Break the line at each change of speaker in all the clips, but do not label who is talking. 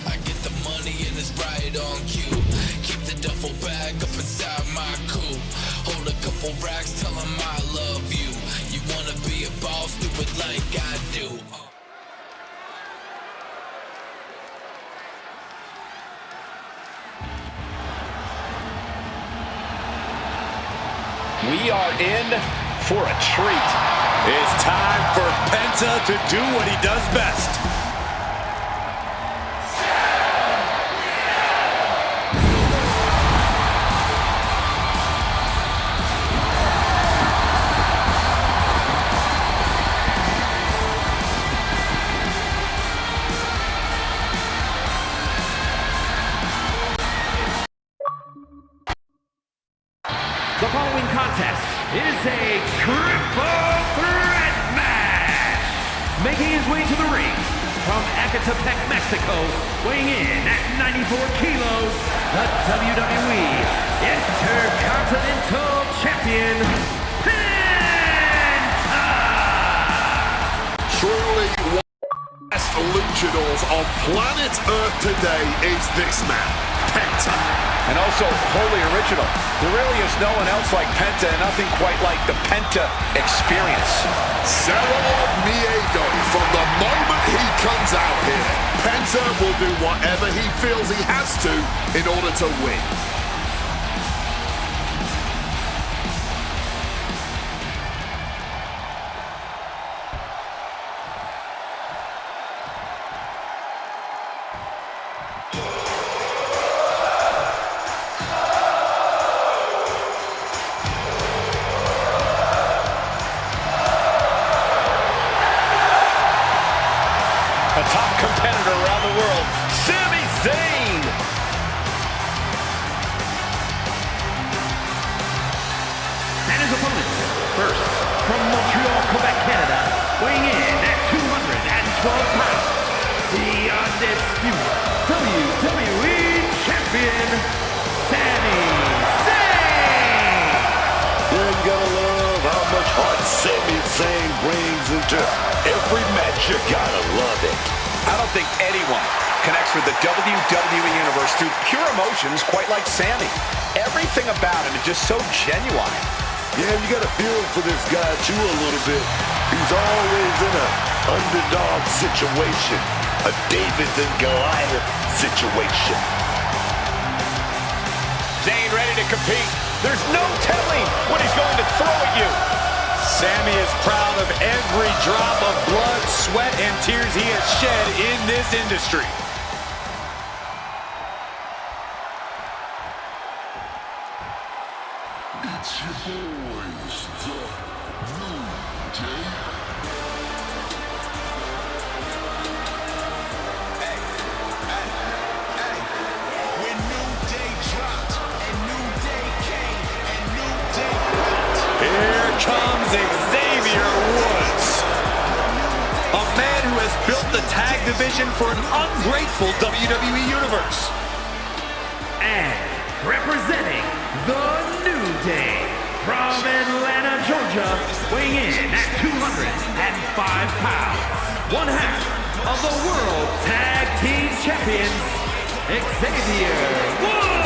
I get the money and it's right on cue. Keep the duffel bag up inside my coupe. Hold a couple racks, tell 'em I love you. You wanna be a boss, do it like I do.
We are in for a treat.
It's time for Penta to do what he does best.
The following contest is a triple threat match. Making his way to the ring from Ecatepec, Mexico, weighing in at 94 kilos, the WWE Intercontinental Champion, Penta!
Truly one of the best luchadors on planet Earth today is this man, Penta.
And also wholly original. There really is no one else like Penta, and nothing quite like the Penta experience.
Cero Miedo. From the moment he comes out here, Penta will do whatever he feels he has to in order to win.
A top competitor around the world, Sami Zayn.
And his opponent, first, from Montreal, Quebec, Canada, weighing in at 212 pounds, the undisputed WWE Champion, Sami Zayn!
Yeah, you gotta love how much heart Sami Zayn brings into every match. You gotta love it.
I don't think anyone connects with the WWE Universe through pure emotions quite like Sami. Everything about him is just so genuine.
Yeah, you gotta feel for this guy too a little bit. He's always in an underdog situation, a David and Goliath situation.
Zayn ready to compete. There's no telling what he's going to throw at you.
Sami is proud of every drop of blood, sweat, and tears he has shed in this industry.
It's your boys, the New Day.
When New Day dropped, and New Day came, and New Day built.
Here comes Xavier Woods, a man who has built the tag division for an ungrateful WWE Universe.
And representing the New Day from Atlanta, Georgia, weighing in at 205 pounds, one half of the World Tag Team Champions, Xavier Woods.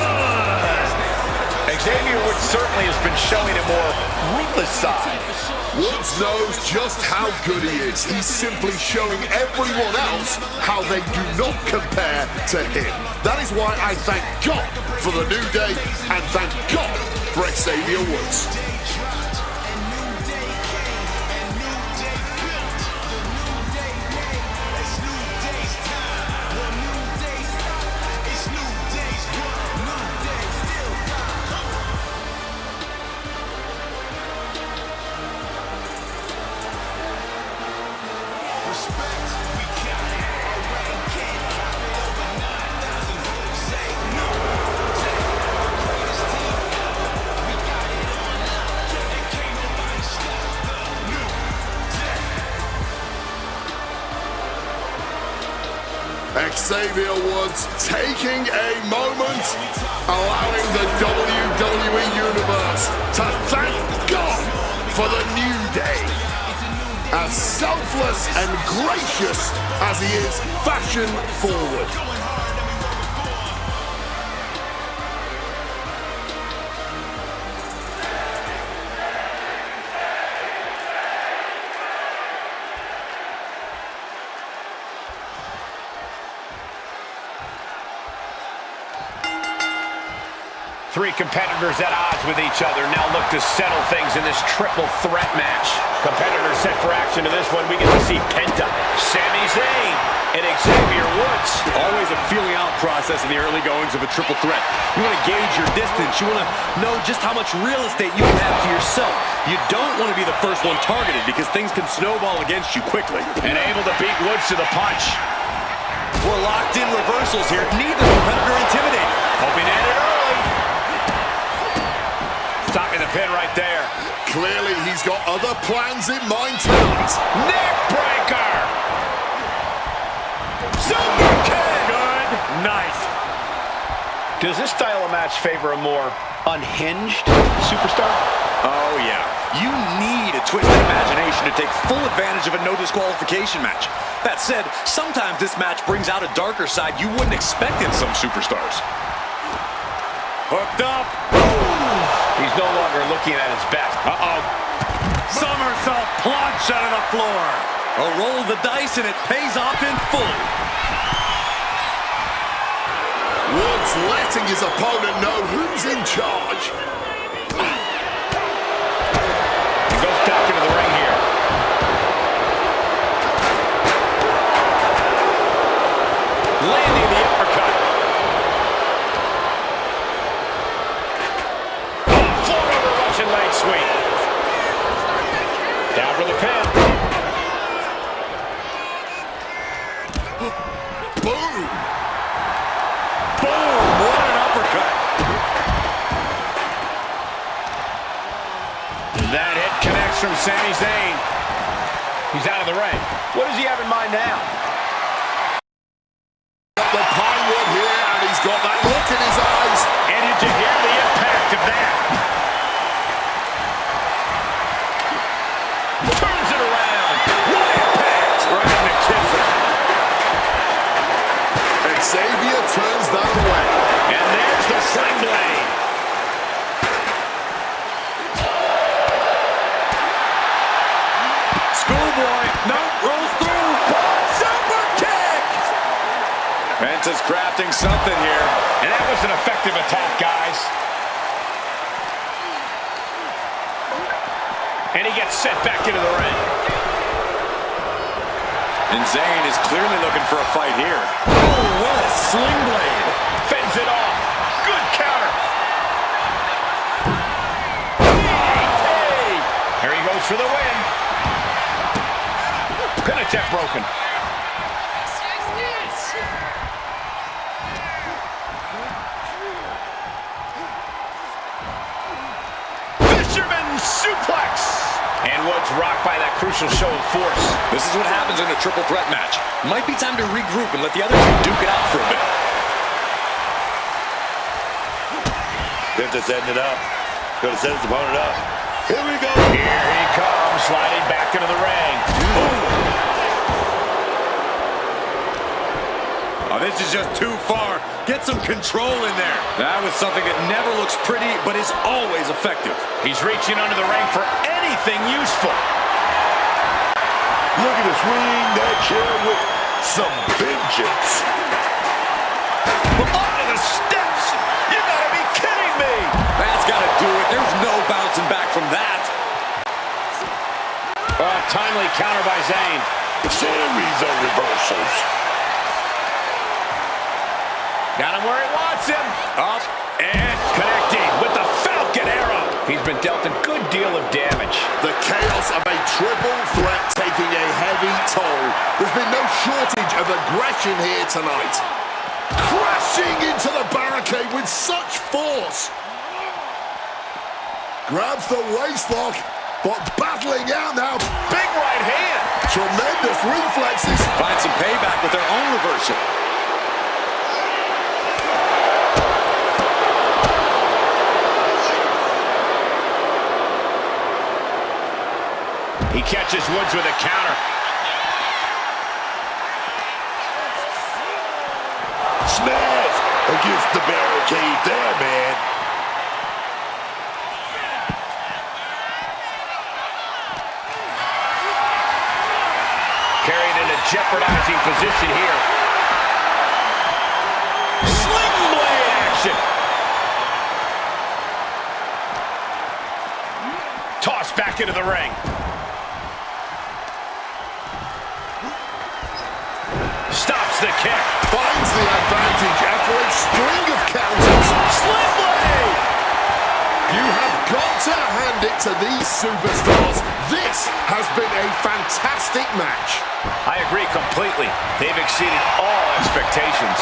Xavier Woods certainly has been showing a more ruthless side.
Woods knows just how good he is. He's simply showing everyone else how they do not compare to him. That is why I thank God for the New Day and thank God for Xavier Woods. Xavier Woods taking a moment, allowing the WWE Universe to thank God for the New Day. as selfless and gracious as he is fashion forward.
Three competitors at odds with each other now look to settle things in this triple threat match. Competitors set for action to this one. We get to see Penta, Sami Zayn, and Xavier Woods.
Always a feeling out process in the early goings of a triple threat. You want to gauge your distance. You want to know just how much real estate you can have to yourself. You don't want to be the first one targeted because things can snowball against you quickly.
And able to beat Woods to the punch.
We're locked in reversals here. Neither competitor intimidated.
Hoping to end it early. Stopping the pin right there.
Clearly, he's got other plans in mind tonight.
Neck breaker. Super kick.
Good. Nice.
Does this style of match favor a more unhinged superstar?
Oh, yeah. You need a twisted imagination to take full advantage of a no disqualification match. That said, sometimes this match brings out a darker side you wouldn't expect in some superstars. Hooked up.
He's no longer looking at his best.
Uh-oh. Somersault plunge out of the floor. A roll of the dice and it pays off in full.
Woods letting his opponent know who's in charge.
He goes back into the ring here. Landing the uppercut. Leg sweep. Down for the pin.
Boom!
Boom! What an uppercut.
That hit connects from Sami Zayn. He's out of the ring. What does he have in mind now?
The Pinewood here, and he's got that look in his eyes.
And did you hear the impact of that? Turns it around. What impact! Right in the kisser.
Xavier turns that away.
And there's the sling blade.
Schoolboy. No, rolls through. Super kick. Penta's crafting something here.
And that was an effective attack, guys. And he gets sent back into the ring.
And Zayn is clearly looking for a fight here. Oh, what a sling blade.
Fends it off. Good counter. Hey! Here he goes for the win. Pin attempt broken. Fisherman suplex. And Woods rocked by that crucial show of force.
This is what happens in a triple threat match. Might be time to regroup and let the other two duke it out for a bit.
Penta setting it up. Gonna set his opponent up. Here we go.
Here he comes, sliding back into the ring.
Oh, this is just too far. Get some control in there. That was something that never looks pretty, but is always effective.
He's reaching under the ring for anything useful.
Look at him swing that chair with some vengeance.
Onto the steps! You gotta be kidding me!
That's gotta do it. There's no bouncing back from that.
Timely counter by Zayn.
Series of reversals.
Got him where he wants him. Up and connecting with the Falcon Arrow. He's been dealt a good deal of damage.
The chaos of a triple threat taking a heavy toll. There's been no shortage of aggression here tonight. Crashing into the barricade with such force. Grabs the waistlock, but battling out now.
Big right hand.
Tremendous reflexes.
Find some payback with their own reversal.
He catches Woods with a counter.
Smash against the barricade there, man.
Carried in a jeopardizing position here. Sling blade action. Tossed back into the ring. Stops the kick.
Finds the advantage after a string of counters.
Sling blade.
You have got to hand it to these superstars. This has been a fantastic match.
I agree completely. They've exceeded all expectations.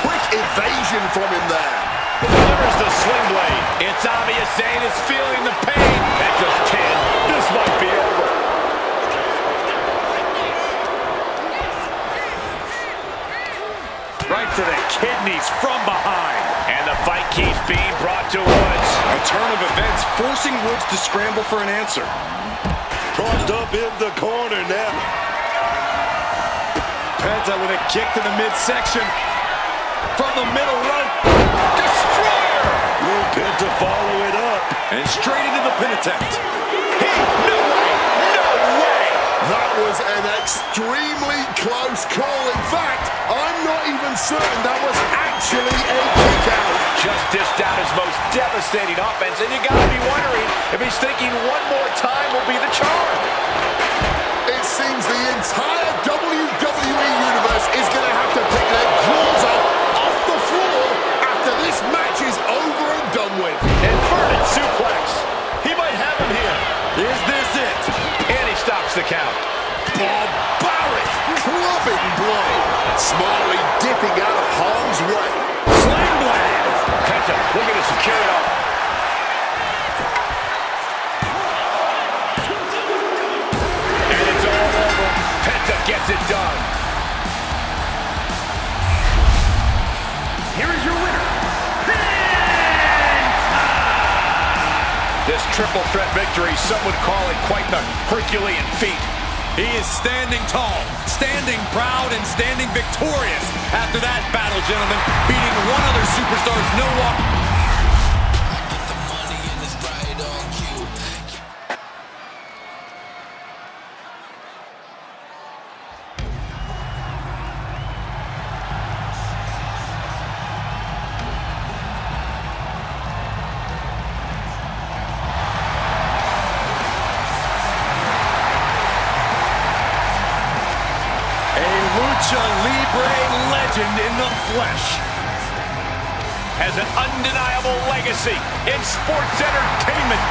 Quick evasion from him there.
Delivers the sling blade. It's obvious Zayn is feeling the pain. At just 10, this might be over. Right to the kidneys from behind. And the fight keeps being brought to Woods.
A turn of events forcing Woods to scramble for an answer.
Crossed up in the corner now.
Penta with a kick to the midsection. From the middle rope. Destroyer!
Will Penta follow it up?
And straight into the pin attempt.
No way! No way!
That was an extremely close call. In fact, I'm not even certain that was actually a kick out.
Just dished out his most devastating offense, and you gotta be wondering if he's thinking one more time will be the charm.
It seems the entire WWE Universe is going to have to pick their jaws up off the floor after this match is over and done with.
Inverted suplex. He might have him here.
Is this it?
And he stops the count.
Barbaric, clubbing blow. Smartly dipping out of harm's way.
Sling blade.
Penta looking to secure it all. And it's all over. Penta gets it done.
Here is your winner,
This triple threat victory, some would call it quite the Herculean feat.
He is standing tall, standing proud, and standing victorious after that battle, gentlemen, beating one other superstar's no walk.
I get the money and it's right on cue.
Lucha Libre legend in the flesh.
Has an undeniable legacy in sports entertainment.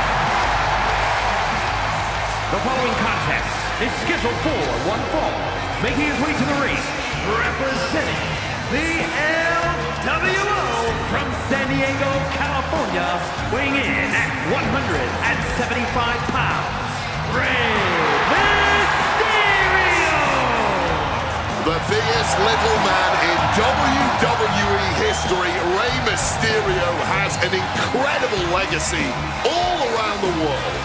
The following contest is scheduled for one fall. Making his way to the ring, representing the LWO from San Diego, California, weighing in at 175 pounds, Rey Mysterio!
The biggest little man in WWE history, Rey Mysterio, has an incredible legacy all around the world.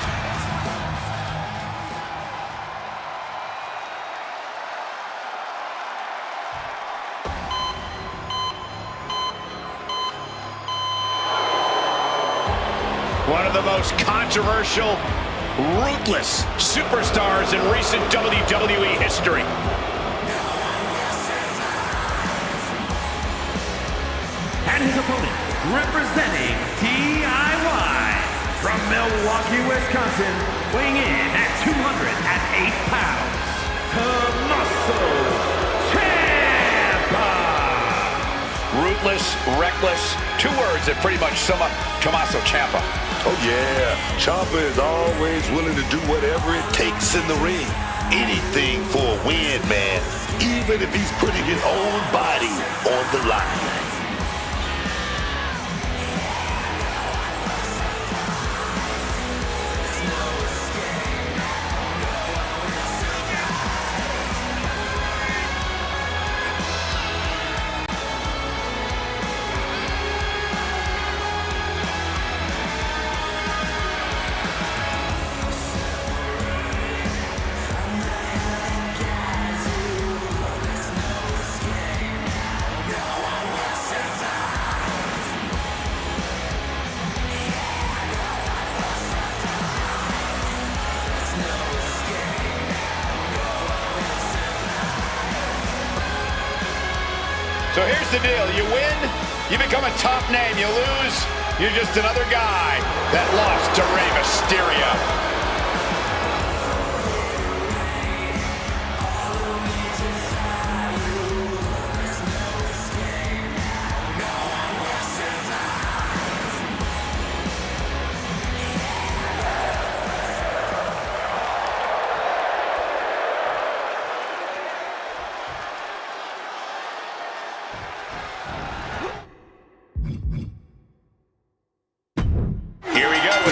One of the most controversial, ruthless superstars in recent WWE history.
And his opponent, representing DIY from Milwaukee, Wisconsin, weighing in at 208 pounds, Tommaso Ciampa.
Ruthless, reckless, two words that pretty much sum up Tommaso Ciampa.
Oh yeah, Ciampa is always willing to do whatever it takes in the ring. Anything for a win, man. Even if he's putting his own body on the line.
So here's the deal. You win, you become a top name. You lose, you're just another guy that lost to Rey Mysterio.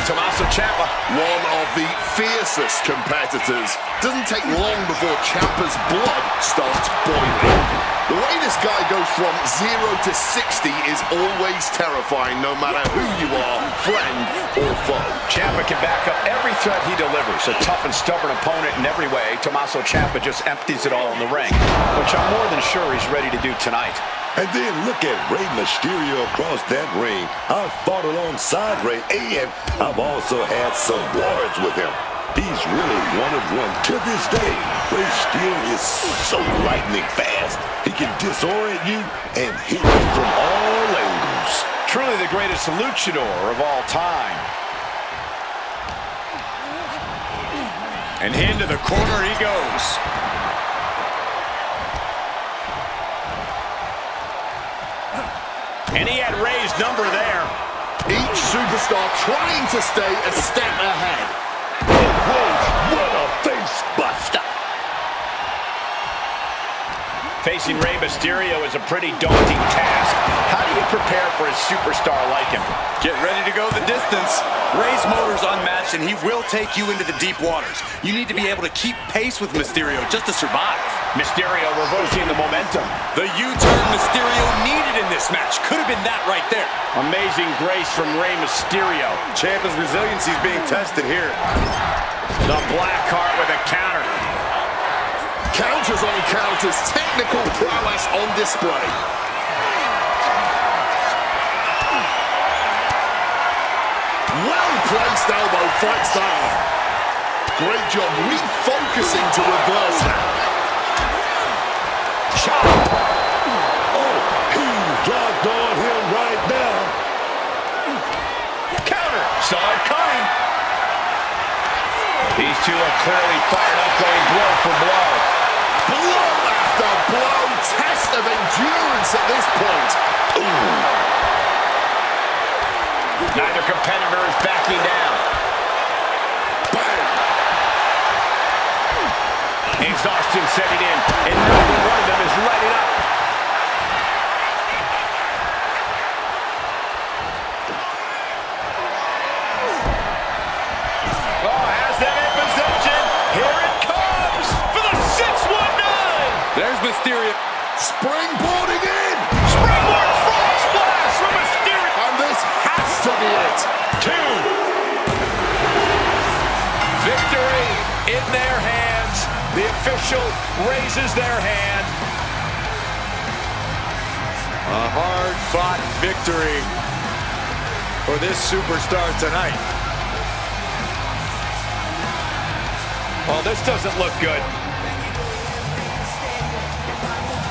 Tommaso Ciampa,
one of the fiercest competitors. Doesn't take long before Ciampa's blood starts boiling. The way this guy goes from 0 to 60 is always terrifying, no matter who you are, friend or foe.
Ciampa can back up every threat he delivers. A tough and stubborn opponent in every way. Tommaso Ciampa just empties it all in the ring, which I'm more than sure he's ready to do tonight.
And then look at Rey Mysterio across that ring. I've fought alongside Rey, and I've also had some words with him. He's really one of one to this day. Rey still is so lightning fast. He can disorient you and hit you from all angles.
Truly the greatest luchador of all time. And into the corner he goes. And he had Rey's number there.
Each superstar trying to stay a step ahead.
Whoa, what a face buster.
Facing Rey Mysterio is a pretty daunting task. How do you prepare for a superstar like him?
Get ready to go the distance. Rey's motor's unmatched, and he will take you into the deep waters. You need to be able to keep pace with Mysterio just to survive.
Mysterio reversing the momentum.
The U-turn Mysterio needed in this match. Could have been that right there.
Amazing grace from Rey Mysterio.
Ciampa's resiliency is being tested here.
The black heart with a counter.
Counters on counters, technical prowess on display. Well-placed elbow fights that off. Great job refocusing to reverse that.
Shot. Oh, he dropped on him right now.
Counter. Saw it coming. These two are clearly fired up, going blow for blow.
Blow after blow, test of endurance at this point. Ooh.
Neither competitor is backing down.
Bang.
Exhaustion setting in, and neither one of them is letting up. Oh, has them in possession. Here it comes for the 619.
There's Mysterio.
Springboarding in.
Springboard frog splash from Mysterio.
And this has to be it.
2. Victory in their hands. The official raises their hand.
A hard-fought victory for this superstar tonight.
Oh, this doesn't look good.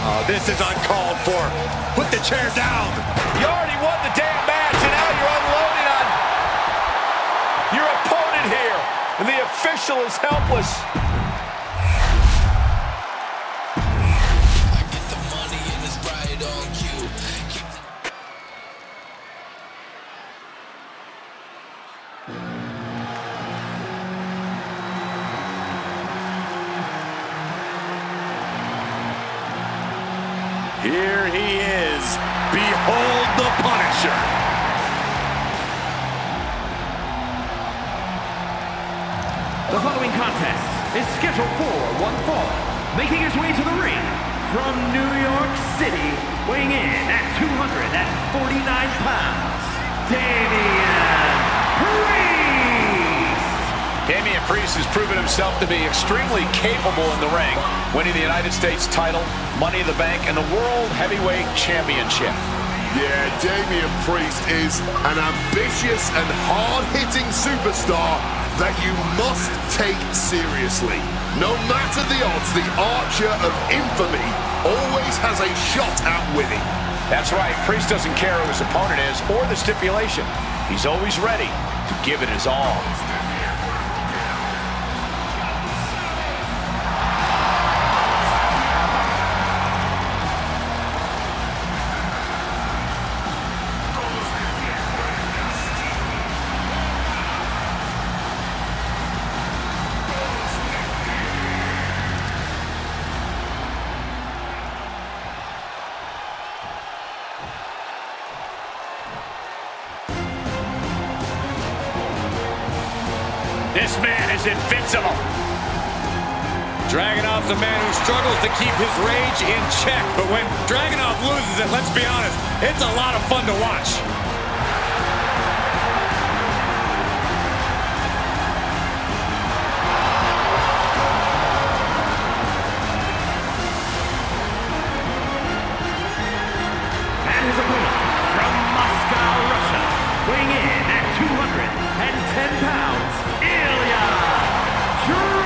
Oh, this is uncalled for. Put the chair down.
You already won the damn match, and now you're unloading on your opponent here. And the official is helpless.
I get the money and it's right on cue. Keep the
Here he is. Behold the Punisher.
The following contest is scheduled for one fall. Making his way to the ring from New York City, weighing in at 249 pounds, Damian Priest!
Damian Priest has proven himself to be extremely capable in the ring, winning the United States title, Money in the Bank, and the World Heavyweight Championship.
Yeah, Damian Priest is an ambitious and hard-hitting superstar that you must take seriously. No matter the odds, the Archer of Infamy always has a shot at winning.
That's right. Priest doesn't care who his opponent is or the stipulation. He's always ready to give it his all.
This man is invincible.
Dragunov, the man who struggles to keep his rage in check. But when Dragunov loses it, let's be honest, it's a lot of fun to watch.
And his opponent from Moscow, Russia, weighing in at 210 pounds, Ilya Dragunov.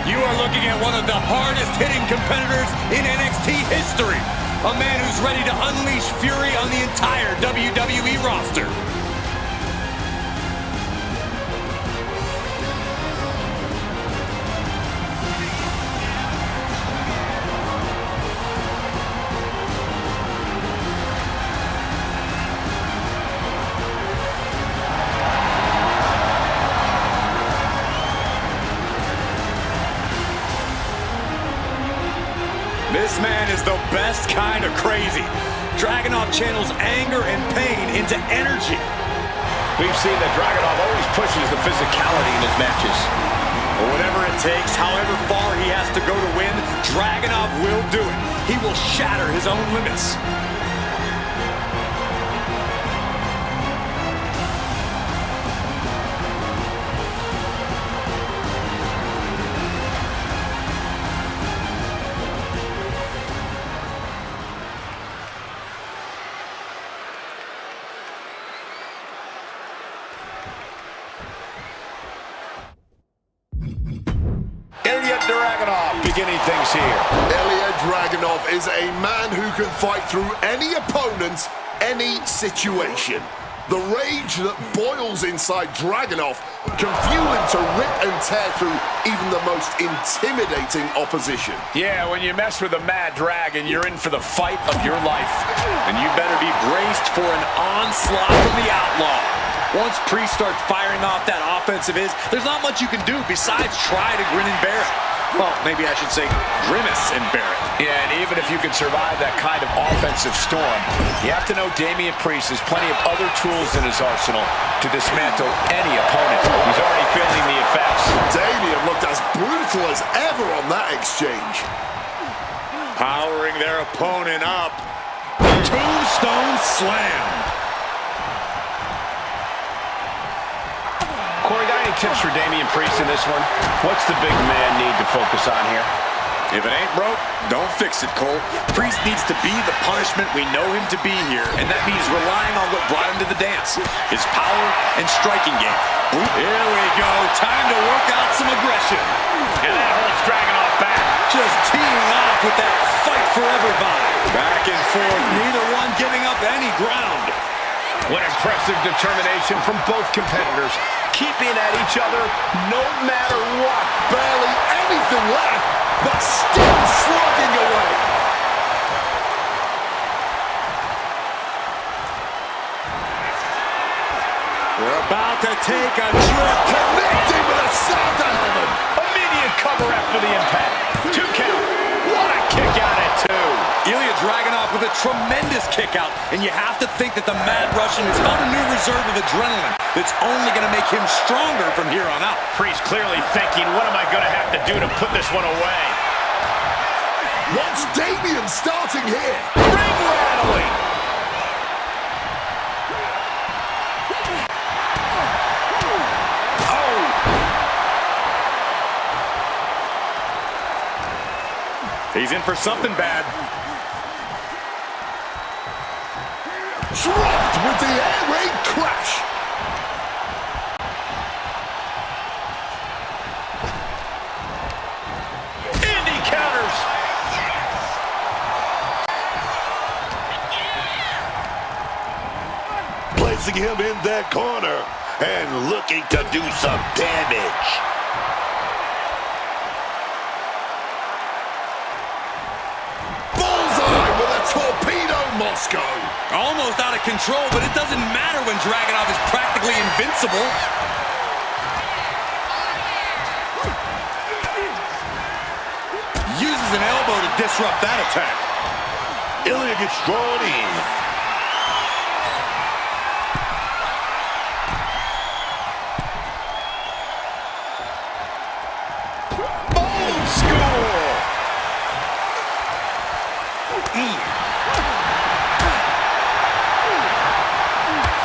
You are looking at one of the hardest-hitting competitors in NXT history. A man who's ready to unleash fury on the entire WWE roster. This man is the best kind of crazy. Dragunov channels anger and pain into energy.
We've seen that Dragunov always pushes the physicality in his matches.
But whatever it takes, however far he has to go to win, Dragunov will do it. He will shatter his own limits.
Ilya Dragunov beginning things here.
Ilya Dragunov is a man who can fight through any opponent, any situation. The rage that boils inside Dragunov can fuel him to rip and tear through even the most intimidating opposition.
Yeah, when you mess with a mad dragon, you're in for the fight of your life.
And you better be braced for an onslaught from the Outlaw. Once Priest starts firing off that offense of his, there's not much you can do besides try to grin and bear it. Well, maybe I should say grimace and bear it.
Yeah, and even if you can survive that kind of offensive storm, you have to know Damian Priest has plenty of other tools in his arsenal to dismantle any opponent. He's already feeling the effects.
Damian looked as brutal as ever on that exchange.
Powering their opponent up. Tombstone slam.
Corey, got any tips for Damian Priest in this one? What's the big man need to focus on here?
If it ain't broke, don't fix it, Cole. Priest needs to be the punishment we know him to be here, and that means relying on what brought him to the dance, his power and striking game. Here we go, time to work out some aggression.
And that holds Dragunov back.
Just teeing off with that fight forever vibe. Back and forth, neither one giving up any ground.
What impressive determination from both competitors, keeping at each other no matter what.
Barely anything left, but still slugging away.
We're about to take a trip.
Connecting with a Santa Hammer.
Immediate cover after the impact. 2 count. What a kick out at 2.
Ilya Dragunov with a tremendous kick out, and you have to think that the Mad Russian has found a new reserve of adrenaline that's only going to make him stronger from here on out.
Priest clearly thinking, what am I going to have to do to put this one away?
What's Damian starting here?
Ring rattling.
He's in for something bad.
Dropped with the air raid crash.
Indy
using him in that corner and looking to do some damage.
Bullseye with a torpedo, Moscow.
Almost out of control, but it doesn't matter when Dragunov is practically invincible. Uses an elbow to disrupt that attack.
Ilya gets drawn in.
Old school.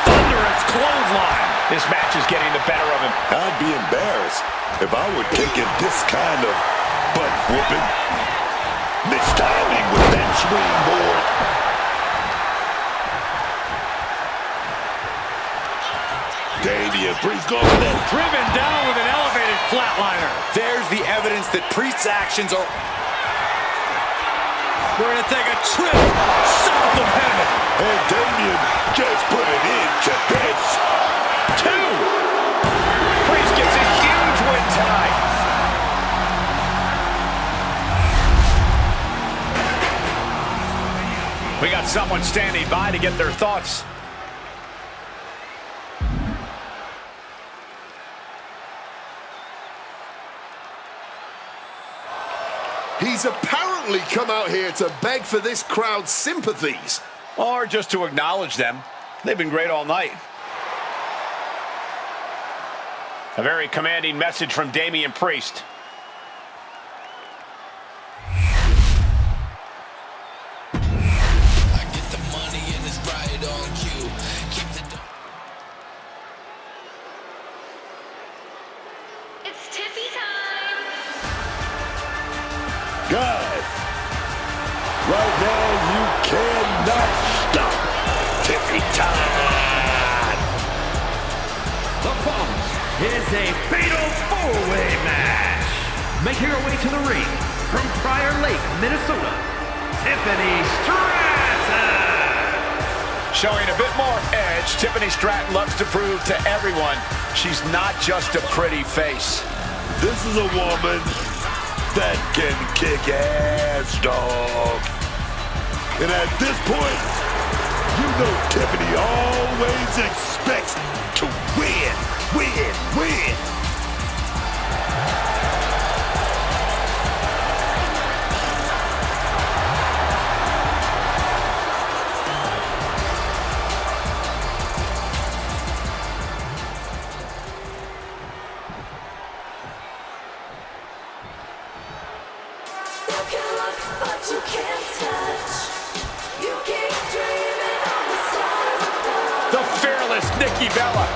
Thunderous clothesline.
This match is getting the better of him.
I'd be embarrassed if I were taking this kind of butt whooping. Mistiming with that springboard. Damian Priest going for that.
Driven down with an elevated flatliner. There's the evidence that Priest's actions are... We're going to take a trip south of heaven.
And Damian just put it into this.
2. Priest gets a huge win tonight. We got someone standing by to get their thoughts.
He's apparently come out here to beg for this crowd's sympathies.
Or just to acknowledge them. They've been great all night. A very commanding message from Damian Priest.
I get the money and it's right on cue. Keep the
It's Tiffy time!
Guys, right now you cannot stop. Tiffy time.
The following is a fatal four-way match. Making her way to the ring from Prior Lake, Minnesota, Tiffany Stratton.
Showing a bit more edge, Tiffany Stratton loves to prove to everyone she's not just a pretty face.
This is a woman that can kick ass, dog. And at this point, you know Tiffany always expects to win.
You can look, but you can't touch. You keep dreaming of the stars above.
The fearless Nikki Bella.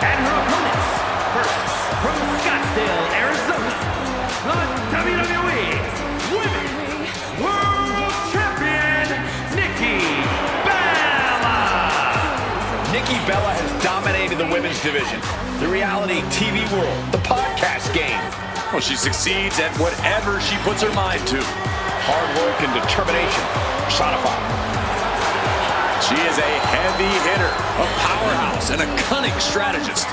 And her opponents, first from Scottsdale, Arizona, the WWE Women's World Champion, Nikki Bella.
Nikki Bella has dominated the women's division, the reality TV world, the podcast game.
Well, she succeeds at whatever she puts her mind to.
Hard work and determination personified.
She is a heavy hitter, a powerhouse, and a cunning strategist.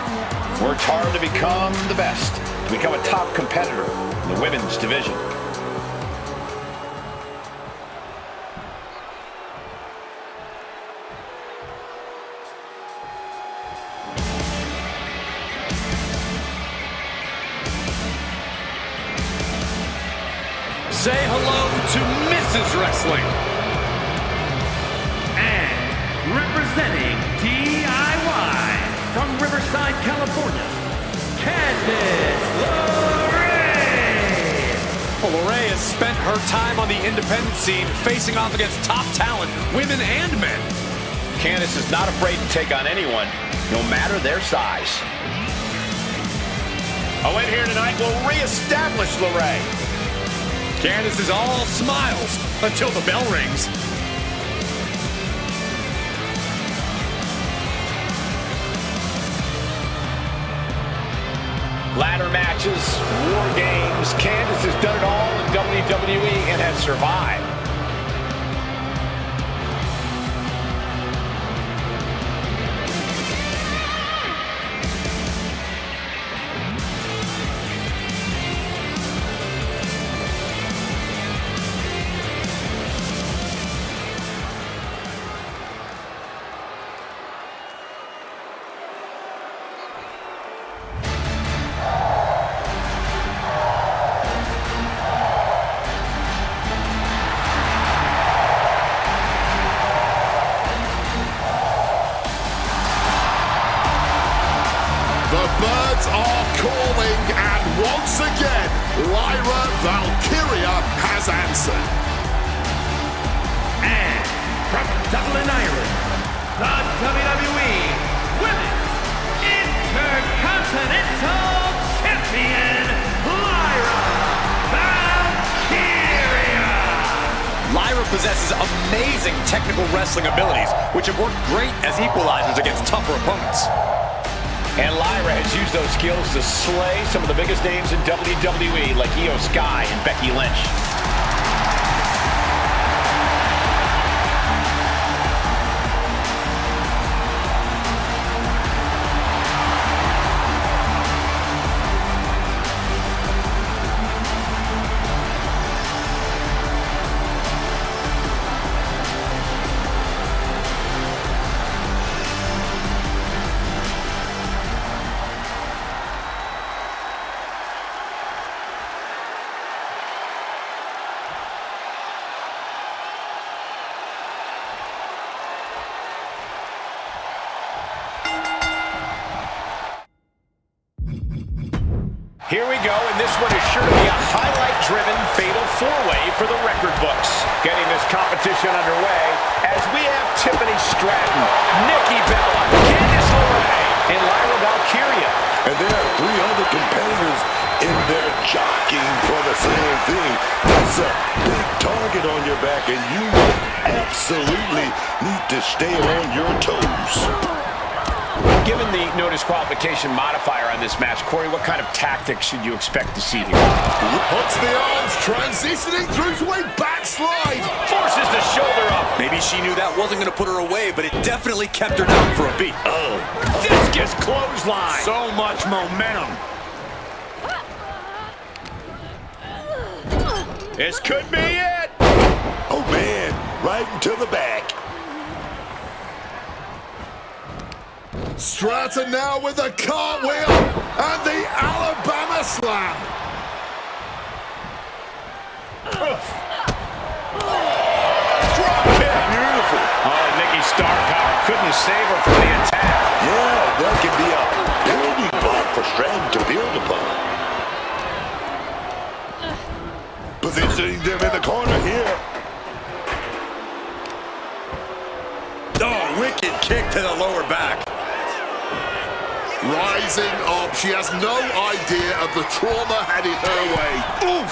Worked hard to become the best, to become a top competitor in the women's division.
Say hello to Mrs. Wrestling.
And representing DIY from Riverside, California, Candice LeRae.
Well, LeRae has spent her time on the independent scene facing off against top talent, women and men.
Candice is not afraid to take on anyone, no matter their size. A win here tonight will reestablish LeRae.
Candice is all smiles until the bell rings.
Ladder matches, war games. Candice has done it all in WWE and has survived.
gods are calling, and once again, Lyra Valkyria has answered.
And from Dublin, Ireland, the WWE Women's Intercontinental Champion, Lyra Valkyria.
Lyra possesses amazing technical wrestling abilities, which have worked great as equalizers against tougher opponents.
And Lyra has used those skills to slay some of the biggest names in WWE, like Io Sky and Becky Lynch. Here we go, and this one is sure to be a highlight-driven fatal four-way for the record books. Getting this competition underway as we have Tiffany Stratton, Nikki Bella, Candice LeRae, and Lyra Valkyria.
And there are 3 other competitors in there jockeying for the same thing. That's a big target on your back, and you will absolutely need to stay on your toes.
Given the no disqualification modifier on this match, Corey, what kind of tactics should you expect to see here?
Hooks the arms, transitioning through to a backslide.
Forces the shoulder up.
Maybe she knew that wasn't going to put her away, but it definitely kept her down for a beat.
Discus clothesline.
So much momentum.
This could be it.
Oh, man, right into the back.
Stratton now with a cartwheel and the Alabama slam.
Drop kick. Beautiful. Oh, Nikki Star Power couldn't save her from the attack.
Yeah, that could be a building block for Stratton to build upon. Positioning them in the corner here.
Oh, wicked kick to the lower back.
Rising up, she has no idea of the trauma headed her way. Oof!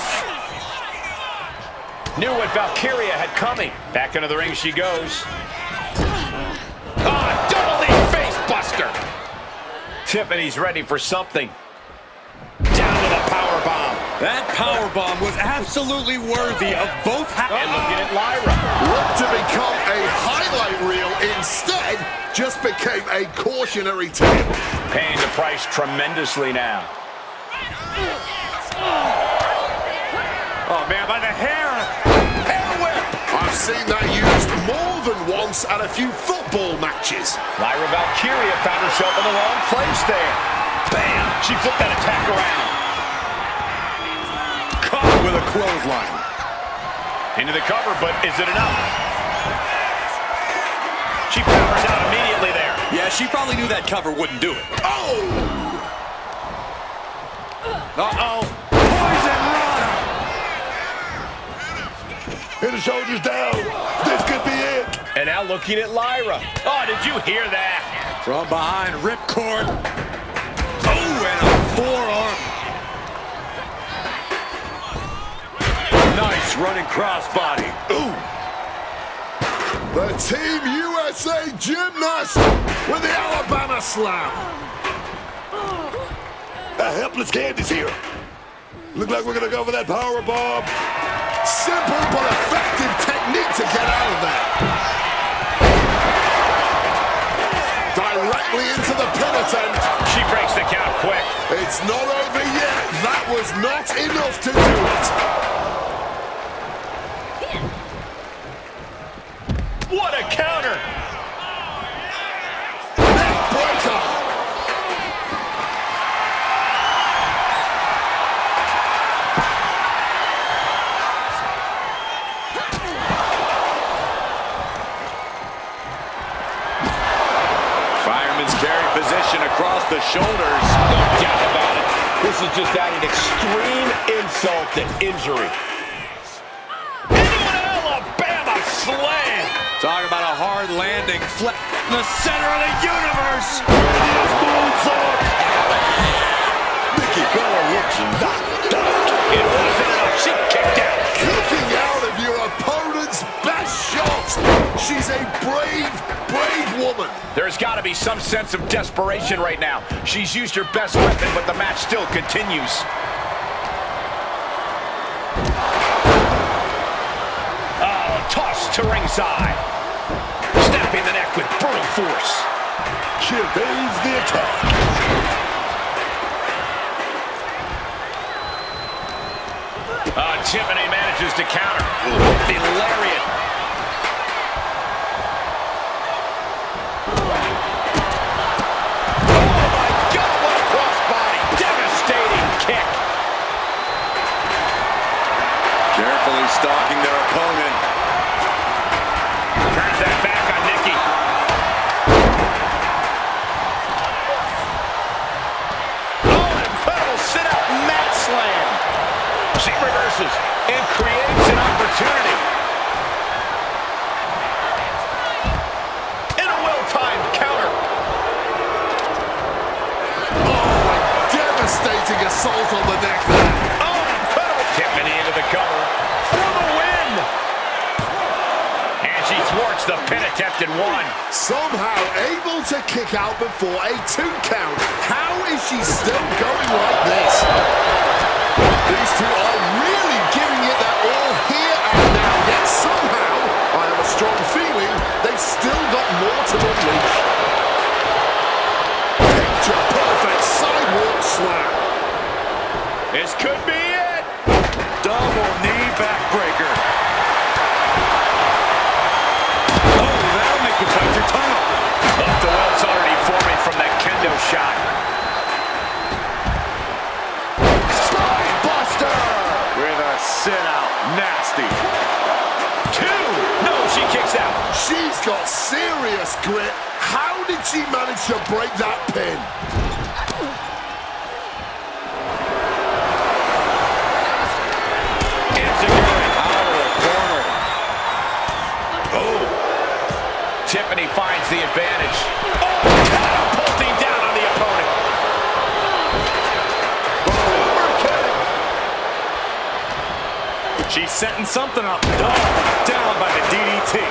Knew what Valkyria had coming. Back into the ring she goes. Ah, double knee face buster. Tiffany's ready for something. Down with a power bomb.
That power bomb was absolutely worthy of both.
And looking at Lyra.
Looked to become a highlight reel, instead just became a cautionary tale.
Paying the price tremendously now.
Oh, man, by the hair.
Hair whip! I've seen that used more than once at a few football matches.
Lyra Valkyria found herself in the wrong place there. Bam! She flipped that attack around.
Caught with a clothesline.
Into the cover, but is it enough? She powers out immediately there.
Yeah, she probably knew that cover wouldn't do it.
Oh!
Uh-oh.
Poison Rana.
And the shoulders down. This could be it.
And now looking at Lyra. Oh, did you hear that?
From behind, ripcord. Oh, and a forearm.
Nice running crossbody.
Ooh! The Team USA gymnast with the Alabama slam.
A helpless Candice here. Look like we're gonna go for that power bomb.
Simple but effective technique to get out of there. Directly into the pin attempt.
She breaks the count quick.
It's not over yet. That was not enough to do it.
What a counter!
Neck breaker.
Fireman's carry position across the shoulders.
No doubt about it. This is just adding extreme insult to injury. Into an Alabama slam.
Talk about a hard landing. In the center of the universe.
Nikki Bella looks knocked out.
It wasn't enough. She kicked out.
Kicking out of your opponent's best shots. She's a brave, brave woman.
There's got to be some sense of desperation right now. She's used her best weapon, but the match still continues. Oh, toss to ringside. Snapping the neck with brutal force.
She evades the attack.
Tiffany manages to counter. The lariat. Oh my God, what a crossbody. Devastating kick.
Carefully stalking their opponent.
Turns that back on Nikki. Oh, incredible sit-up mat slam. She reverses and creates an opportunity. In a well-timed counter.
Oh, a devastating assault on the neck there.
Oh, incredible. Tiffany into the cover for the win. And she thwarts the pin attempt in one.
Somehow able to kick out before a 2 count. How is she still going like this? These two are really giving it their all here and now, yet somehow, I have a strong feeling they've still got more to unleash. Picture perfect sidewalk slam.
This could be it.
Double knee backbreaker. Oh, that'll make you bite your tongue off.
The welt's already forming from that kendo shot.
With a sit-out. Nasty.
2. No, she kicks out.
She's got serious grit. How did she manage to break that pin?
Out of the corner.
Oh. Tiffany finds the advantage. Oh, catapulting down on the opponent.
She's setting something up. Oh, down by the DDT.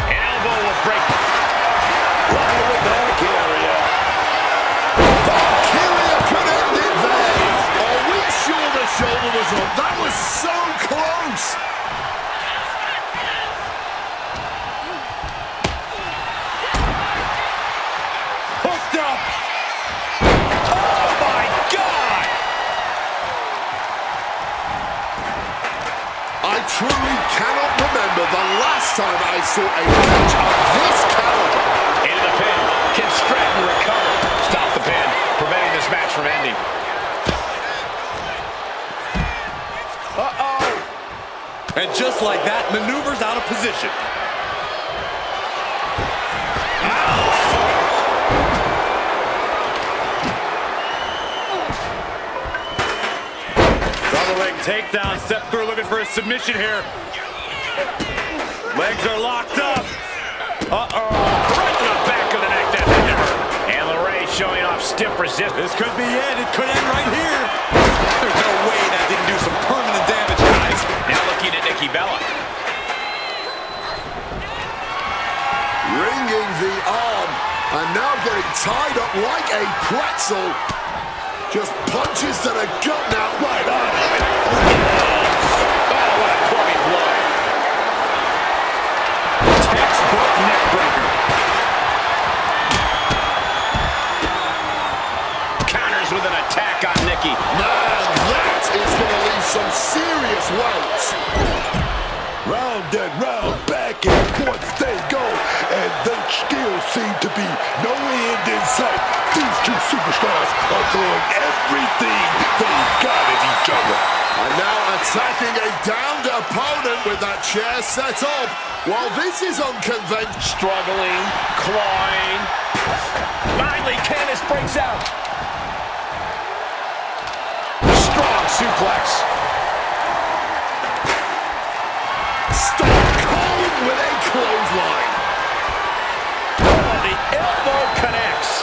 Elbow will break.
Back area.
Valkyria could end it there. Are we sure the shoulder was up? That was so close.
Hooked up. Oh my God.
I truly cannot remember the last time I saw a match of this caliber.
Into the pin. Can Stratton recover? Stop the pin, preventing this match from ending. Uh-oh.
And just like that, maneuvers out of position.
Double leg takedown. Step through looking for a submission here. Legs are locked up.
Uh-oh. Right to the back of the neck. That had to hurt. And LeRae showing off stiff resistance.
This could be it. It could end right here. There's no way that didn't do some permanent damage, guys.
Now looking at Nikki Bella.
Ringing the arm and now getting tied up like a pretzel. Just punches to the gut now. Right on.
Oh, what a clubbing blow.
Textbook neck breaker.
Counters with an attack on Nikki.
Man, that is going to leave some serious welts.
Round and round, back and forth they go, and there still seem to be no end in sight. These two superstars are throwing everything they've got at each other.
And now attacking a downed opponent with with that chair set up. Well, this is unconventional.
Struggling, clawing. Finally, Candice breaks out. Strong suplex.
Stone Cold with a clothesline.
Oh, the elbow connects.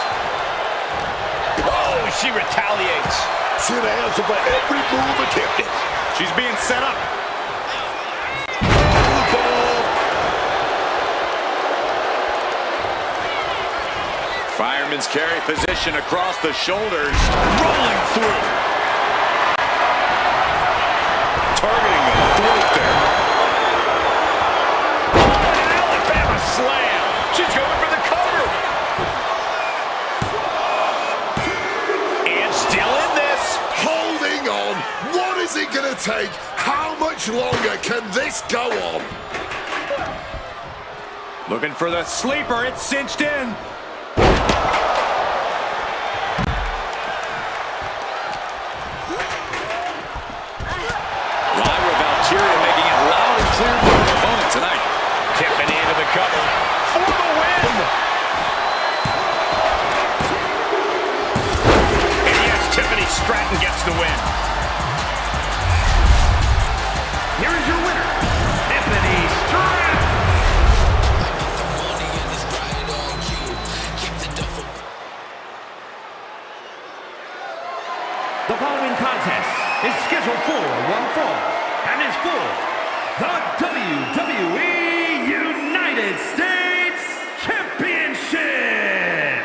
Oh, she retaliates.
See the answer for every move attempted.
She's being set up. Fireman's carry position across the shoulders. Rolling through. Targeting the throat there.
Alabama slam. She's going for the cover. And still in this.
Holding on. What is it going to take? How much longer can this go on?
Looking for the sleeper. It's cinched in. Lyra Valkyria making it loud and clear for the opponent tonight.
Tiffany into the cover for the win. And yes, Tiffany Stratton gets the win.
Here is your winner, Tiffany Stratton.
Money and it's right on cue. Keep the duffel.
The following contest is scheduled for one fall and is for the WWE United States Championship.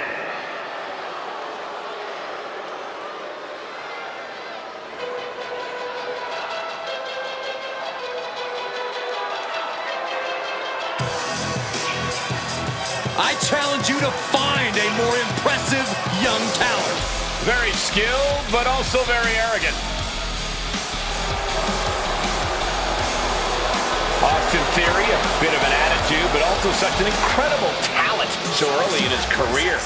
I challenge you to find a more impressive young talent.
Very skilled, but also very arrogant. Austin Theory, a bit of an attitude, but also such an incredible talent so early in his career.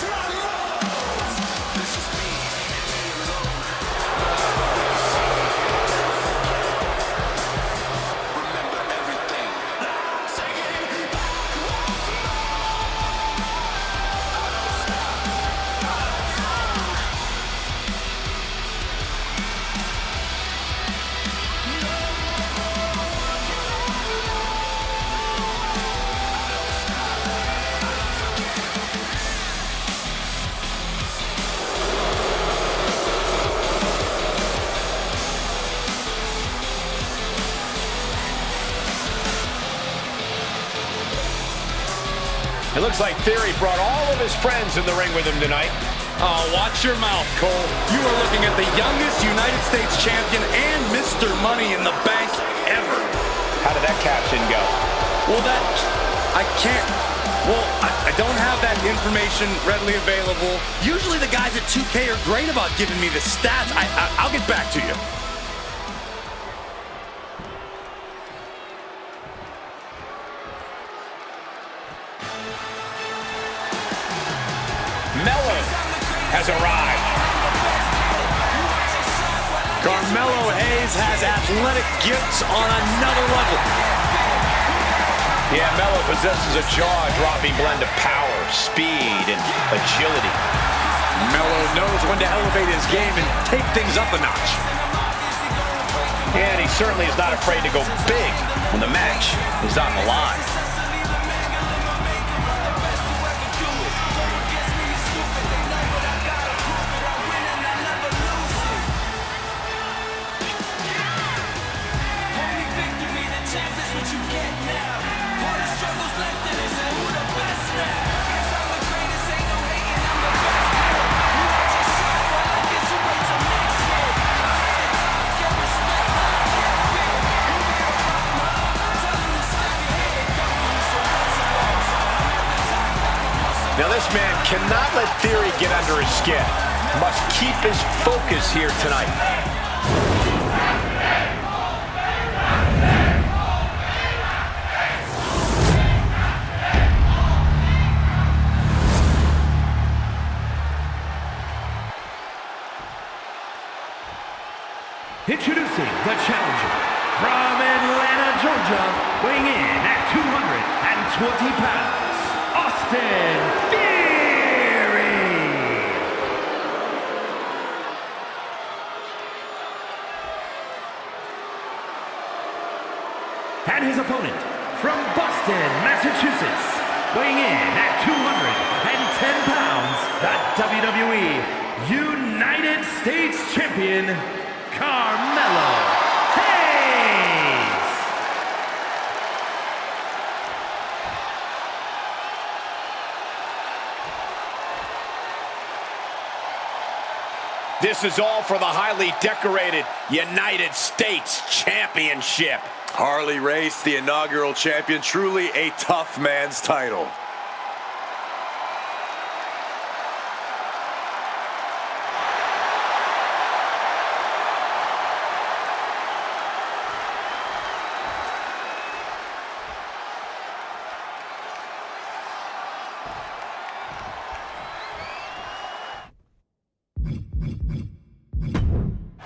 It looks like Theory brought all of his friends in the ring with him tonight.
Oh, watch your mouth, Cole. You are looking at the youngest United States champion and Mr. Money in the Bank ever.
How did that caption go?
Well, I can't. Well, I don't have that information readily available. Usually the guys at 2K are great about giving me the stats. I'll get back to you.
Mello has arrived.
Carmelo Hayes has athletic gifts on another level.
Yeah, Mello possesses a jaw-dropping blend of power, speed, and agility.
Mello knows when to elevate his game and take things up a notch.
And he certainly is not afraid to go big when the match is on the line. Now this man cannot let Theory get under his skin. Must keep his focus here tonight.
Introducing the challenger from Atlanta, Georgia, 120 pounds, Austin Theory! And his opponent, from Boston, Massachusetts, weighing in at 210 pounds, the WWE United States Champion, Carmelo Hayes!
This is all for the highly decorated United States Championship.
Harley Race, the inaugural champion, truly a tough man's title.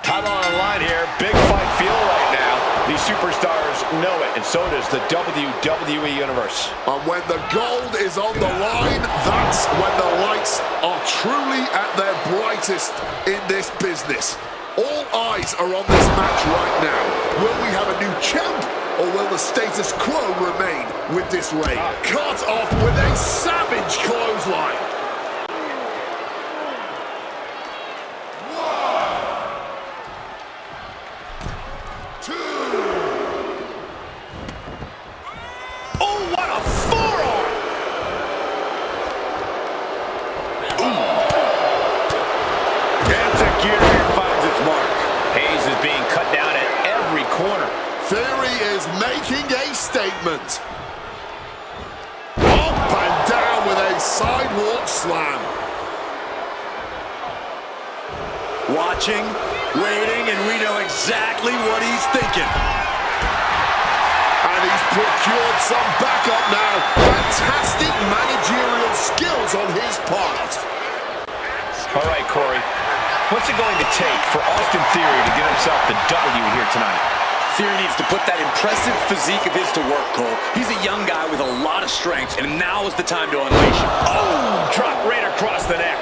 Title on the line here. Big fight feel right now. These superstars know it, and so does the WWE Universe.
And when the gold is on the line, that's when the lights are truly at their brightest in this business. All eyes are on this match right now. Will we have a new champ, or will the status quo remain with this reign? Cut off with a savage clothesline. Theory is making a statement. Up and down with a sidewalk slam.
Watching, waiting, and we know exactly what he's thinking.
And he's procured some backup now. Fantastic managerial skills on his part.
All right, Corey. What's it going to take for Austin Theory to get himself the W here tonight?
Theory needs to put that impressive physique of his to work, Cole. He's a young guy with a lot of strength, and now is the time to unleash him.
Oh, drop right across the neck.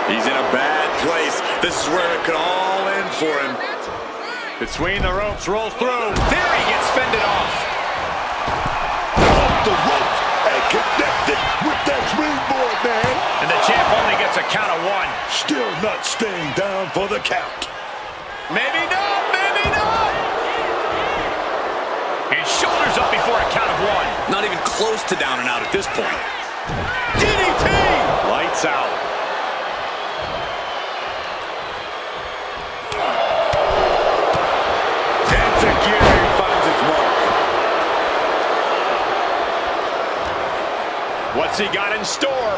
He's in a bad place. This is where it could all end for him.
Between the ropes, rolls through.
Theory gets fended off.
Off the ropes and connected with that springboard, man.
And the champ only gets a count of one.
Still not staying down for the count.
Maybe not, maybe not. And shoulders up before a count of one.
Not even close to down and out at this point.
DDT!
Lights out.
Enzuigiri finds its mark.
What's he got in store?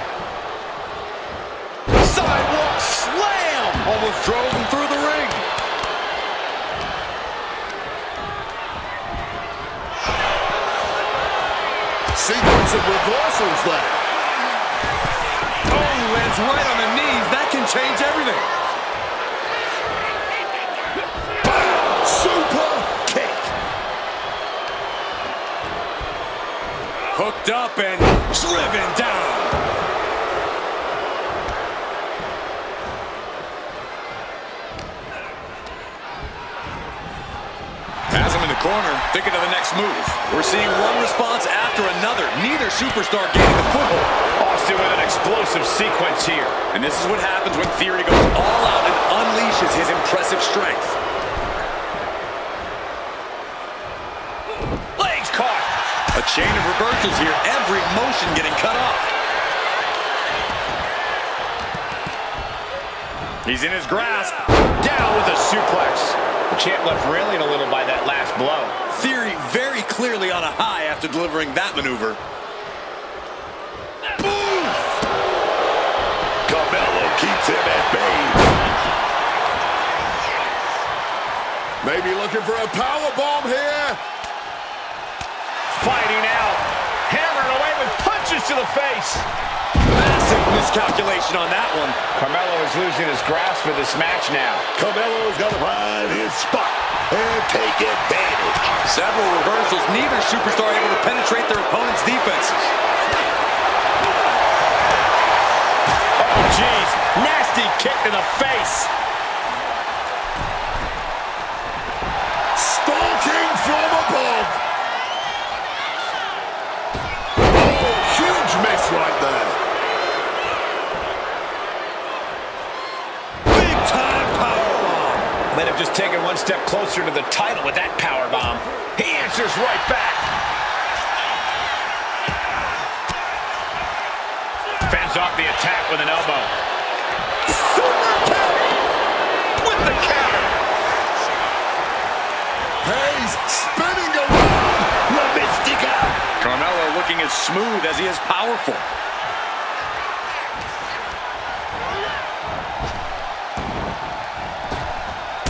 Sidewalk slam!
Almost drove him through the ring.
Sequence of reversals there.
Oh, lands right on the knees. That can change everything.
Super kick.
Hooked up and driven down. Has him in the corner, thinking of the next move. We're seeing one response after another. Neither superstar gaining a foothold.
Austin with an explosive sequence here.
And this is what happens when Theory goes all out and unleashes his impressive strength.
Legs caught.
A chain of reversals here, every motion getting cut off.
He's in his grasp. Down with a suplex. The champ left railing a little by that last blow.
Theory very clearly on a high after delivering that maneuver.
Carmelo keeps him at bay.
Maybe looking for a power bomb here.
Fighting out. Hammering away with punches to the face.
Massive miscalculation on that one.
Carmelo is losing his grasp for this match now.
Carmelo's got to find his spot and take advantage.
Several reversals, neither superstar able to penetrate their opponent's defenses.
Oh, jeez. Nasty kick to the face.
Stalking from above. Oh, huge miss right there. Big time powerbomb.
Might have just taken one step closer to the title with that powerbomb. He answers right back. Fends off the attack with an elbow.
Super kick with the counter. Hayes spinning around. La Mystica.
Carmelo looking as smooth as he is powerful.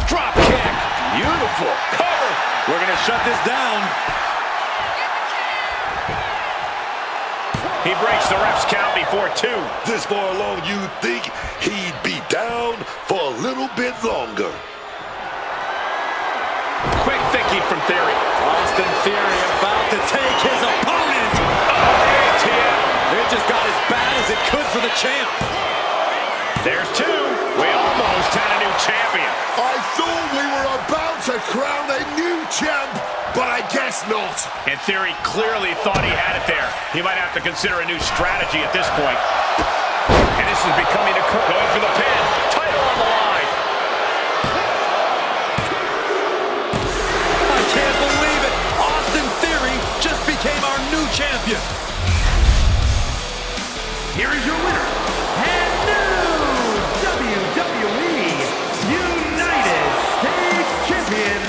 Drop kick. Beautiful. Cover.
We're going to shut this down.
He breaks the ref's count before 2.
This far along, you'd think he'd be down for a little bit longer.
Quick thinking from Theory.
Austin Theory about to take his opponent.
Oh, ATL.
It just got as bad as it could for the champ.
There's 2. We almost had a new champion.
I thought we were about to crown a new champ, but I guess not.
And Theory clearly thought he had it there. He might have to consider a new strategy at this point. And this is becoming a going for the pin. Title on the line.
I can't believe it. Austin Theory just became our new champion.
Here is your winner, and new WWE United States Champion,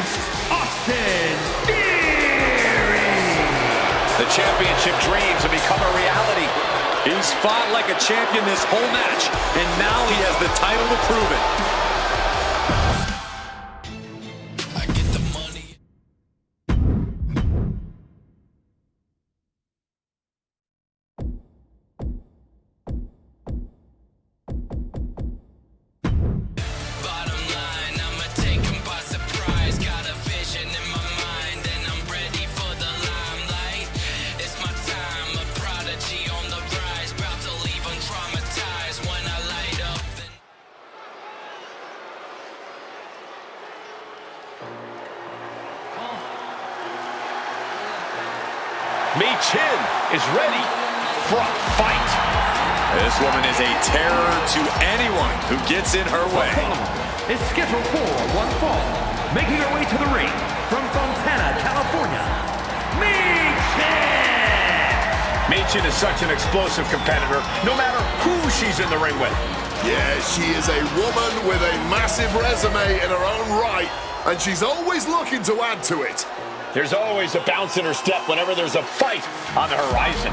Austin Theory.
The championship dreams have become a reality.
He's fought like a champion this whole match, and now he has the title to prove it.
I get the money. Bottom line, I'ma take 'em by surprise. Got a vision in my mind, and I'm ready for the limelight. It's my time, a prodigy on the rise. About to leave 'em traumatized when I light up.
Michin is ready for a fight.
This woman is a terror to anyone who gets in her way.
Is scheduled for one fall, making her way to the ring from Fontana, California, Michin!
Michin is such an explosive competitor, no matter who she's in the ring with.
Yeah, she is a woman with a massive resume in her own right, and she's always looking to add to it.
There's always a bounce in her step whenever there's a fight on the horizon.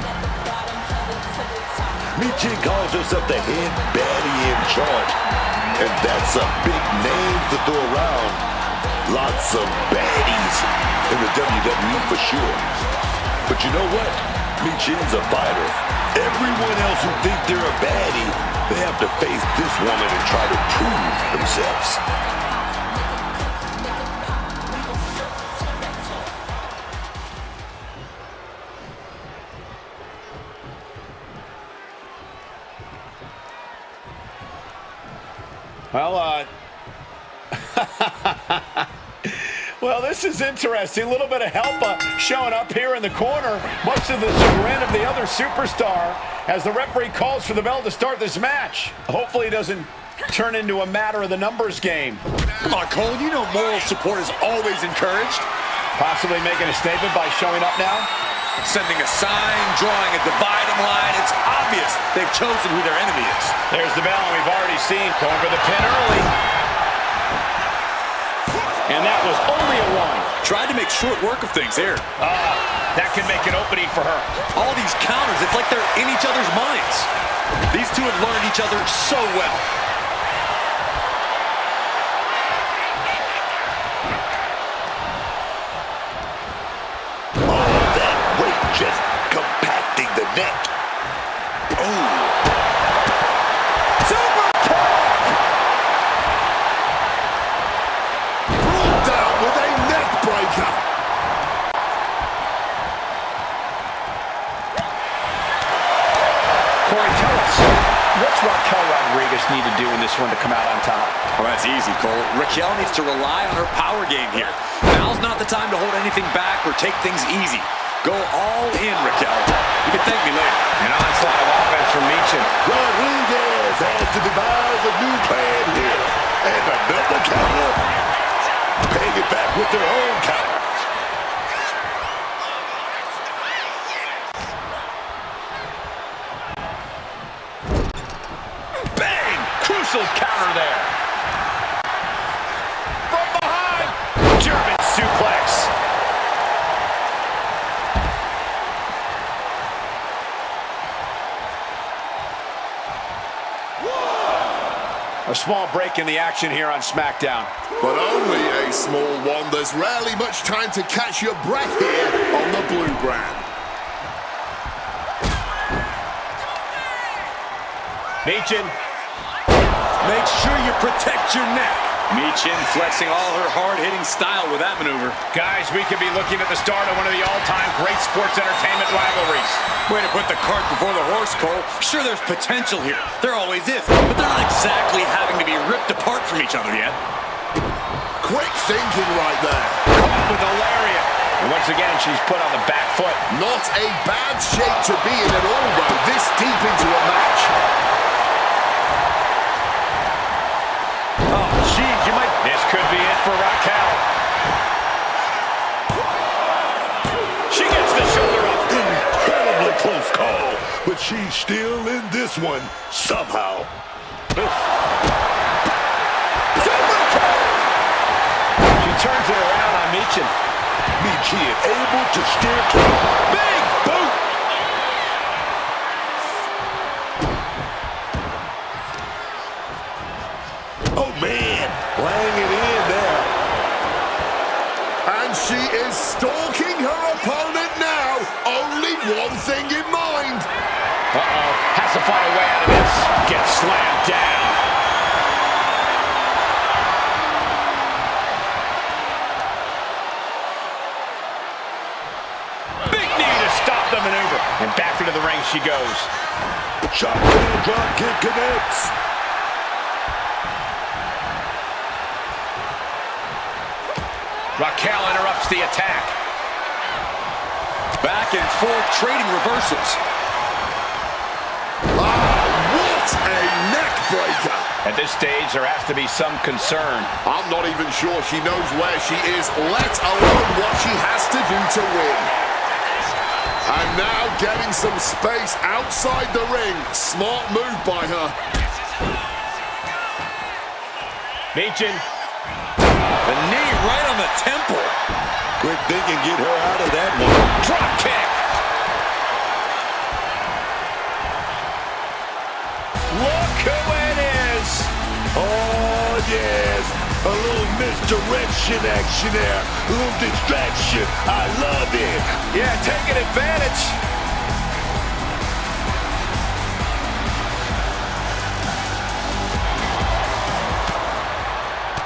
Michin calls herself the head baddie in charge. And that's a big name to throw around. Lots of baddies in the WWE for sure. But you know what? Michin's a fighter. Everyone else who think they're a baddie, they have to face this woman and try to prove themselves.
Well, well, this is interesting. A little bit of help showing up here in the corner, much to the chagrin of the other superstar, as the referee calls for the bell to start this match. Hopefully it doesn't turn into a matter of the numbers game.
Come on, Cole, you know moral support is always encouraged.
Possibly making a statement by showing up now.
Sending a sign, drawing a dividing line. It's obvious they've chosen who their enemy is.
There's the bell, and we've already seen going for the pin early. And that was only a 1.
Tried to make short work of things here.
That can make an opening for her.
All these counters, it's like they're in each other's minds. These two have learned each other so well.
Just compacting the neck.
Oh.
Super kick! Brought down with a neck breaker.
What's Raquel Rodriguez need to do in this one to come out on top?
Well, that's easy, Cole. Raquel needs to rely on her power game here. Now's not the time to hold anything back or take things easy. Go all in, Raquel. You can thank me later.
An onslaught of offense from Michin.
Rodriguez has to devise a new plan here. And another counter. Paying it back with their own counter.
Bang! Crucial counter there. From behind. German suplex. A small break in the action here on SmackDown.
But only a small one. There's rarely much time to catch your breath here on the Blue Brand.
Michin.
Make sure you protect your neck. Michin flexing all her hard-hitting style with that maneuver.
Guys, we could be looking at the start of one of the all-time great sports entertainment rivalries.
Way to put the cart before the horse, Cole. Sure, there's potential here. There always is. But they're not exactly having to be ripped apart from each other yet.
Quick thinking right there.
Caught with a lariat. And once again, she's put on the back foot.
Not a bad shape to be in at all, though, this deep into a match.
Oh, geez, you might... This could be it for Raquel. She gets the shoulder up.
Incredibly close call. But she's still in this one somehow.
She turns it around on Michin.
Michin able to steer clear. Big boot. Oh, man. Laying it in there.
And she is stalking her opponent now. Only one thing in mind.
Uh-oh. Has to find a way out of this. Gets slammed down. Big knee to stop the maneuver. And back into the ring she goes.
Shotgun drop kick connects.
Raquel interrupts the attack.
Back and forth trading reversals.
What a neck breaker.
At this stage, there has to be some concern.
I'm not even sure she knows where she is, let alone what she has to do to win. And now getting some space outside the ring. Smart move by her.
Michin.
The knee right on the temple.
Quick thinking, get her out of that one.
Drop kick. Look who it is.
Oh, yes. A little misdirection action there. A little distraction. I love it.
Yeah, taking advantage.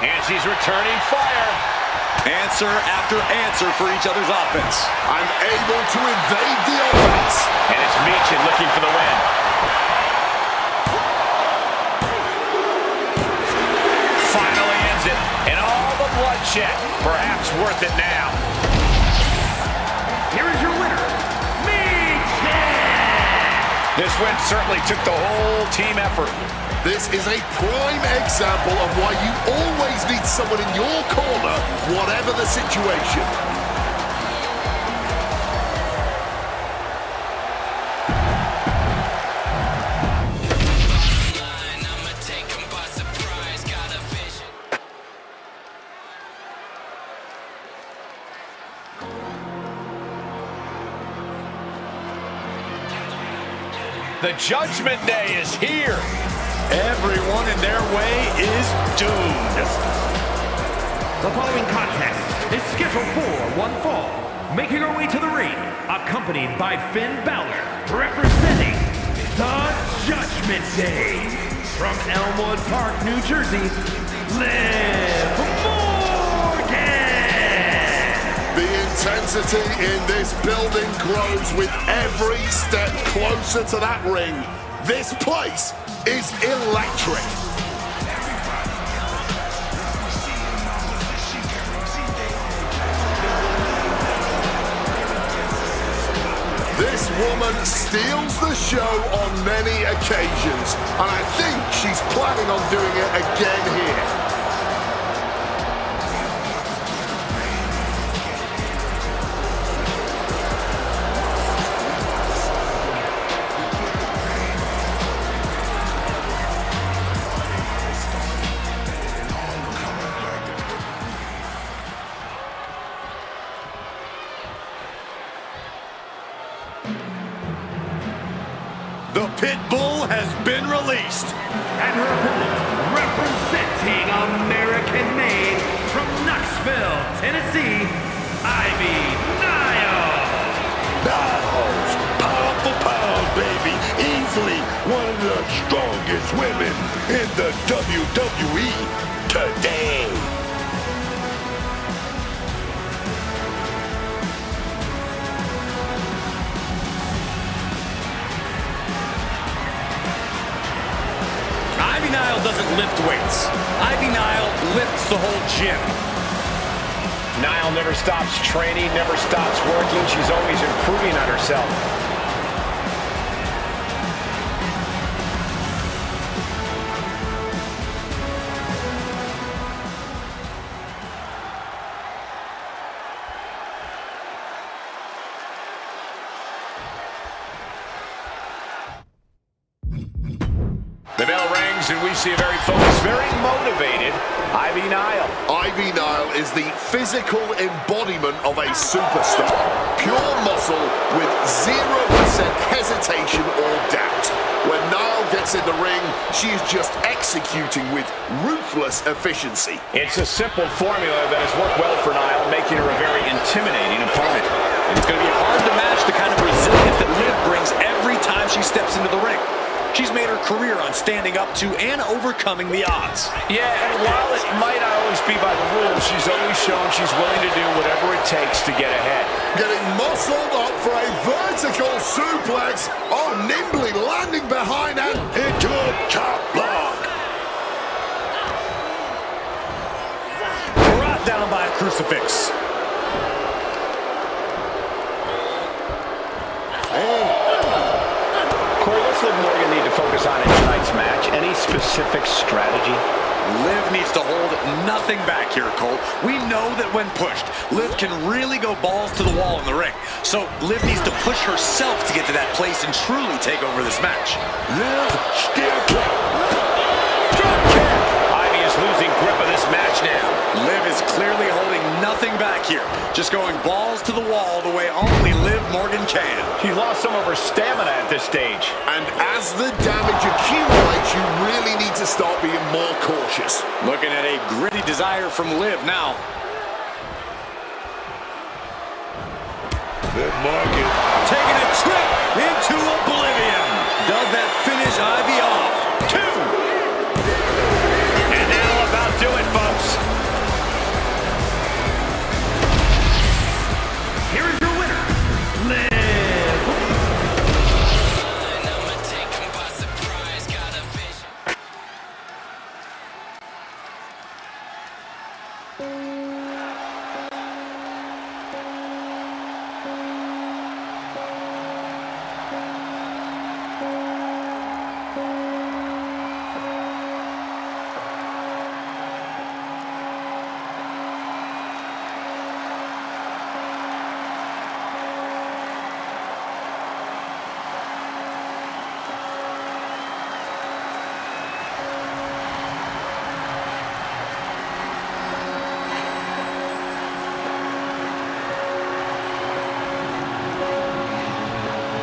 And she's returning fire.
Answer after answer for each other's offense.
And able to evade the offense.
And it's Michin looking for the win. Finally ends it. And all the bloodshed. Perhaps worth it now.
Here is your winner, Michin!
This win certainly took the whole team effort.
This is a prime example of why you always need someone in your corner, whatever the situation.
The Judgment Day is here.
Everyone in their way is doomed.
The following contest is scheduled for one fall. Making her way to the ring, accompanied by Finn Balor, representing the Judgment Day. From Elmwood Park, New Jersey, Liv Morgan!
The intensity in this building grows with every step closer to that ring. This place is electric. This woman steals the show on many occasions, and I think she's planning on doing it again here.
The Pit Bull has been released.
And her opponent, representing American-made from Knoxville, Tennessee, Ivy Nile.
Niles, pound for pound, baby. Easily one of the strongest women in the WWE today.
Ivy Nile doesn't lift weights. Ivy Nile lifts the whole gym.
Nile never stops training, never stops working. She's always improving on herself. The bell rings and we see a very focused, very motivated Ivy Nile.
Ivy Nile is the physical embodiment of a superstar. Pure muscle with 0% hesitation or doubt. When Nile gets in the ring, she is just executing with ruthless efficiency.
It's a simple formula that has worked well for Nile, making her a very intimidating opponent.
And it's going to be hard to match the kind of resilience that Liv brings every time she steps into the ring. She's made her career on standing up to and overcoming the odds.
Yeah, and while it might not always be by the rules, she's always shown she's willing to do whatever it takes to get ahead.
Getting muscled up for a vertical suplex. Oh, nimbly landing behind and
Into a chop block.
Brought down by a crucifix.
Corey, what's Liv Morgan need to focus on in tonight's match? Any specific strategy?
Liv needs to hold nothing back here, Cole. We know that when pushed, Liv can really go balls to the wall in the ring. So Liv needs to push herself to get to that place and truly take over this match.
Liv still kick.
Drop kick! Ivy is losing grip of this match now.
Liv is clearly holding nothing back here. Just going balls to the wall the way only Liv Morgan can.
She's lost some of her stamina at this stage.
And as the damage accumulates, you really need to start being more cautious.
Looking at a gritty desire from Liv now.
Liv Morgan.
Taking a trip into oblivion. Does that finish Ivy off? 2.
And that'll about do it, folks.
Here is your winner, Liv.
I'ma take 'em by surprise, got a vision.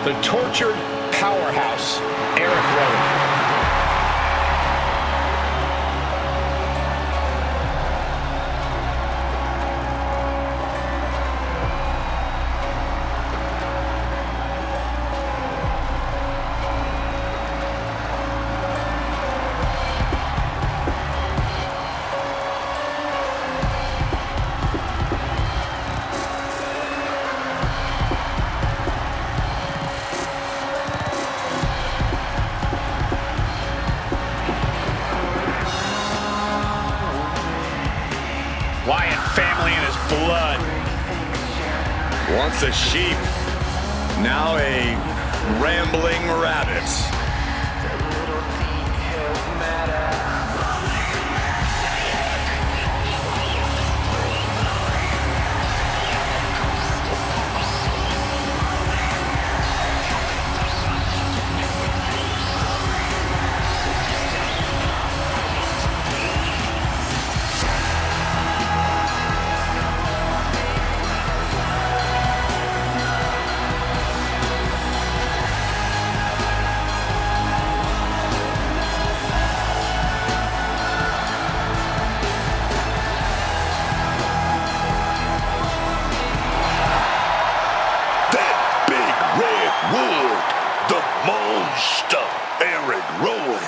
The tortured powerhouse, Eric Rowan.
Once a sheep, now a rambling rabbit.
The monster, Eric Rowan.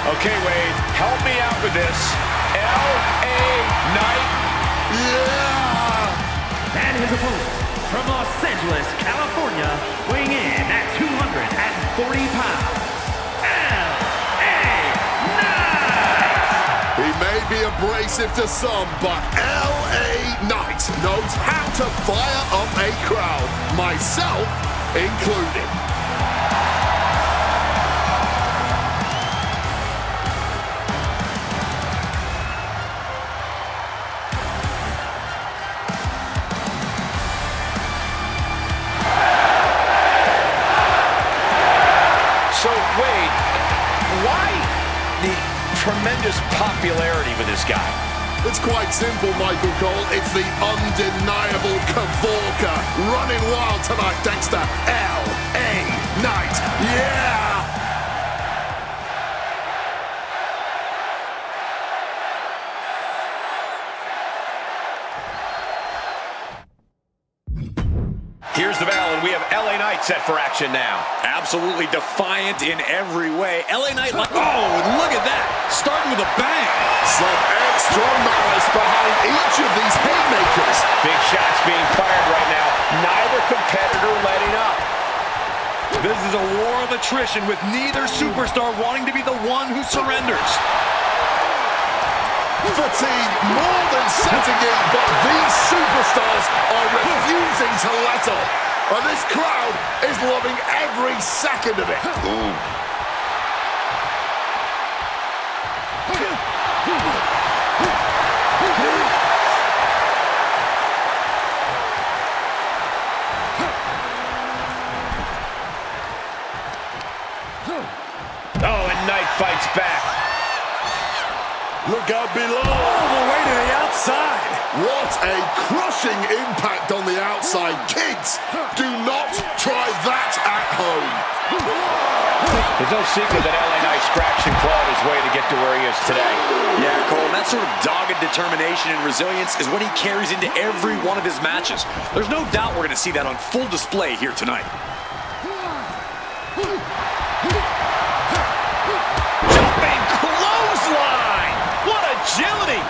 Okay, Wade, help me out with this. L.A. Knight.
Yeah!
And his opponent, from Los Angeles, California, weighing in at 240 pounds, L.A. Knight!
He may be abrasive to some, but L.A. Knight knows how to fire up a crowd, myself included.
So, Wade, why the tremendous popularity with this guy?
It's quite simple, Michael Cole. It's the undeniable Kavorka running wild tonight, Dexter. L.A. Knight. Yeah!
Here's the bell, and we have L.A. Knight set for action now.
Absolutely defiant in every way. LA Knight, like, oh, look at that. Starting with a bang.
Some extra malice behind each of these haymakers.
Big shots being fired right now. Neither competitor letting up.
This is a war of attrition with neither superstar wanting to be the one who surrenders.
Fatigue more than setting in, but these superstars are refusing to let up. And this crowd is loving every second of it.
Ooh.
Oh, and Knight fights back.
Look out below.
All the way to the outside.
What a crushing impact on the outside. Kids, do not try that at home.
There's no secret that L.A. Knight scratched and clawed his way to get to where he is today.
Yeah, Cole, that sort of dogged determination and resilience is what he carries into every one of his matches. There's no doubt we're going to see that on full display here tonight.
Jumping clothesline! What agility!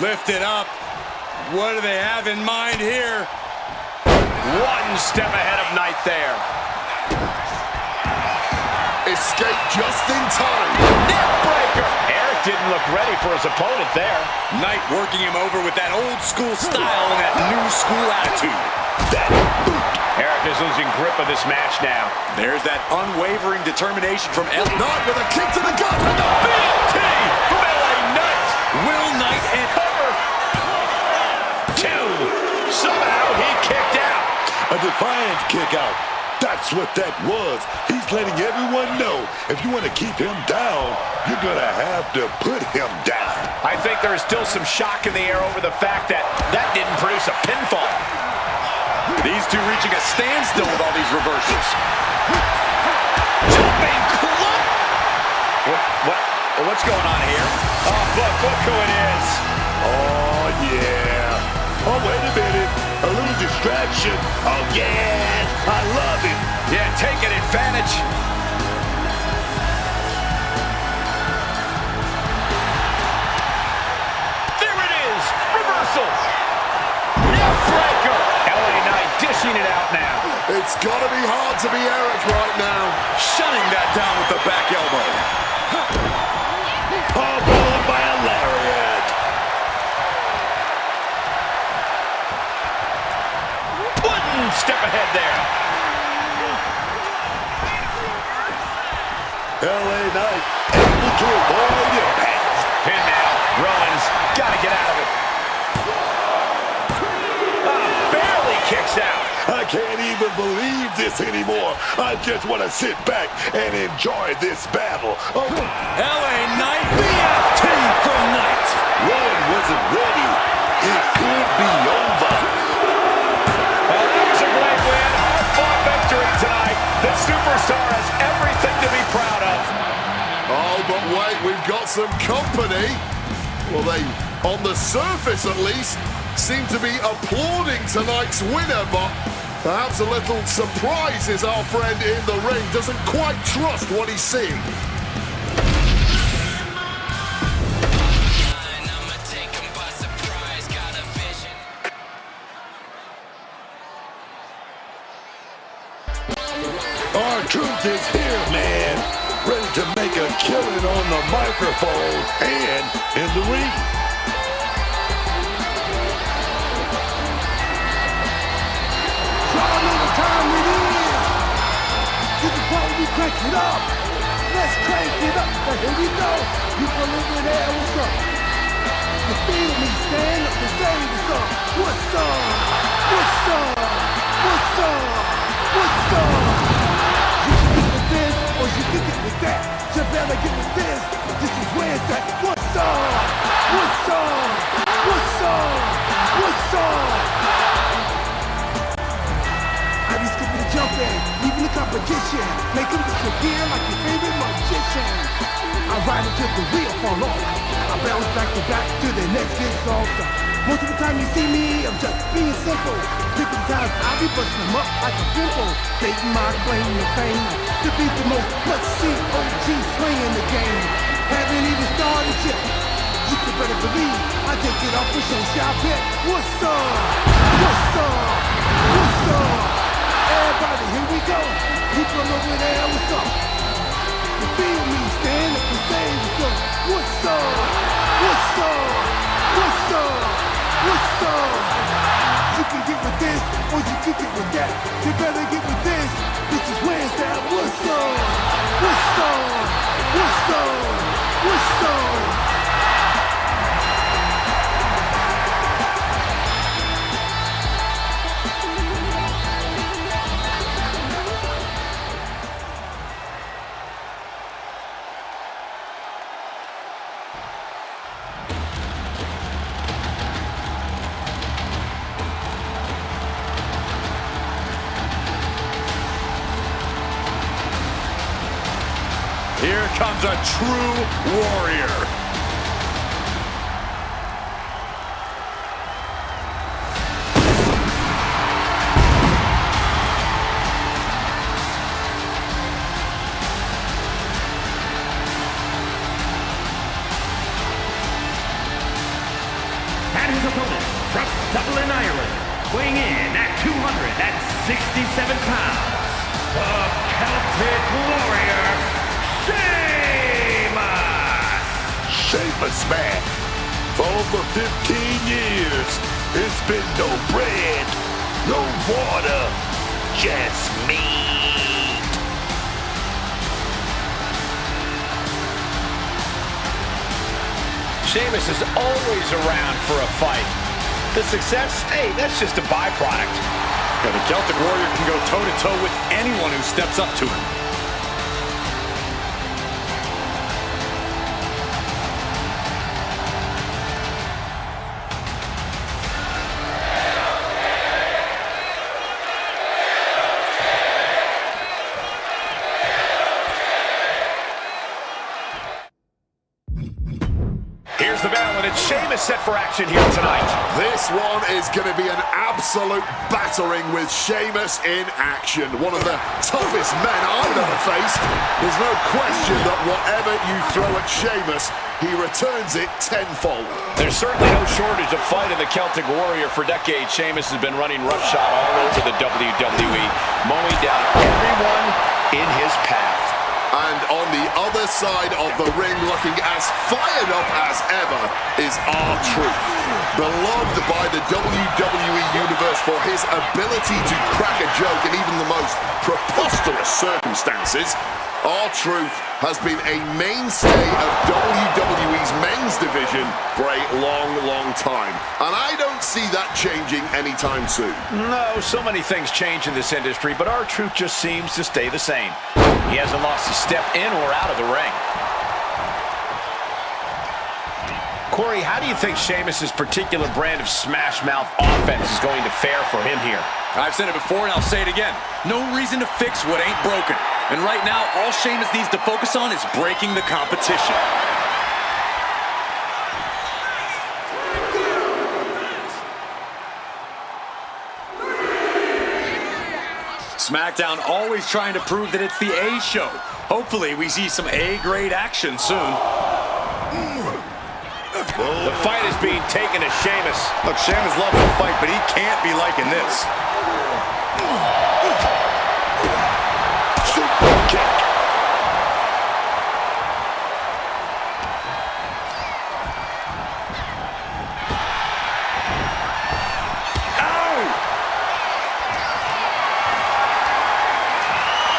Lifted up. What do they have in mind here?
One step ahead of Knight there.
Escape just in time.
Neck breaker! Eric didn't look ready for his opponent there.
Knight working him over with that old school style and that new school attitude.
Eric is losing grip of this match now.
There's that unwavering determination from L.
Knight with a kick to the gut. And the
BT from L.A. Knight.
Will Knight and
Cover. Two. Somehow he kicked out.
A defiant kick out. That's what that was. He's letting everyone know if you want to keep him down, you're going to have to put him down.
I think there is still some shock in the air over the fact that that didn't produce a pinfall.
these two reaching a standstill with all these reversals.
Jumping club. What's going on here? Oh, look who it is.
Oh, yeah. Oh, wait a minute. A little distraction. Oh, yeah. I love it.
Yeah, taking advantage. There it is. Reversal.
It's got to be hard to be Eric right now.
Shutting that down with the back elbow.
Oh, followed by a lariat.
One step ahead there.
LA Knight able to avoid impact.
Pin now. Rollins got to get out of it. Barely kicks out.
I can't even believe this anymore. I just want to sit back and enjoy this battle. Oh,
LA Knight, BFT from Knight.
Rowan wasn't ready. It could be over.
Well, that was a great win. Hard-fought victory tonight. The superstar has everything to be proud of.
Oh, but wait, we've got some company. Well, they, on the surface at least, seem to be applauding tonight's winner, but perhaps a little surprise is our friend in the ring doesn't quite trust what he's seeing.
I'ma take 'em by surprise, got a vision.
Our truth is here, man. Ready to make a killing on the microphone and in the ring.
Y'all know what time it is. This is part we crank it up. Let's crank it up. Now here we go. People over there, what's up? You feel me? Stand up and say what's up. What's up? What's up? What's up? What's up? You can get with this or you can get with that. You better get with this. This is where it's at. What's up? What's up? What's up? What's up? I be skipping and jumping, leaving the competition. Make them disappear like your favorite magician. I ride until the wheel fall off. I bounce back to back till the next gets softer. Most of the time you see me, I'm just being simple. Different times I be busting them up like a pimple. Stating my claim to fame to be the most must-see OG swing in the game. Haven't even started yet. You can better believe I take it off with some shop hit. What's up? What's up? What's up? Everybody, here we go. People over there, what's up? You feel me? Stand up and say what's up. What's up? What's up? What's up? What's up? You can get with this or you can get with that. You better get with this. This is where it's at. What's up? What's up? What's up? What's up?
Here comes a true warrior.
And his opponent from Dublin, Ireland, weighing in at 267 pounds, the Celtic Warrior, Sheamus!
Sheamus, man. For over 15 years, it's been no bread, no water, just meat.
Sheamus is always around for a fight. The success, hey, that's just a byproduct.
Yeah, the Celtic Warrior can go toe-to-toe with anyone who steps up to him.
Here's the battle, and it's Sheamus set for action here tonight.
This one is going to be an absolute battering with Sheamus in action. One of the toughest men I've ever faced. There's no question that whatever you throw at Sheamus, he returns it tenfold.
There's certainly no shortage of fight in the Celtic Warrior. For decades, Sheamus has been running roughshod all over the WWE, mowing down everyone in his path.
And on the other side of the ring, looking as fired up as ever, is R-Truth. Beloved by the WWE Universe for his ability to crack a joke in even the most preposterous circumstances, R-Truth has been a mainstay of WWE's men's division for a long, long time. And I don't see that changing anytime soon.
No, so many things change in this industry, but R-Truth just seems to stay the same. He hasn't lost a step in or out of the ring. Corey, how do you think Sheamus' particular brand of smash-mouth offense is going to fare for him here?
I've said it before and I'll say it again. No reason to fix what ain't broken. And right now, all Sheamus needs to focus on is breaking the competition. SmackDown always trying to prove that it's the A show. Hopefully we see some A-grade action soon.
The fight is being taken to Sheamus.
Look, Sheamus loves to fight, but he can't be liking this.
Super kick.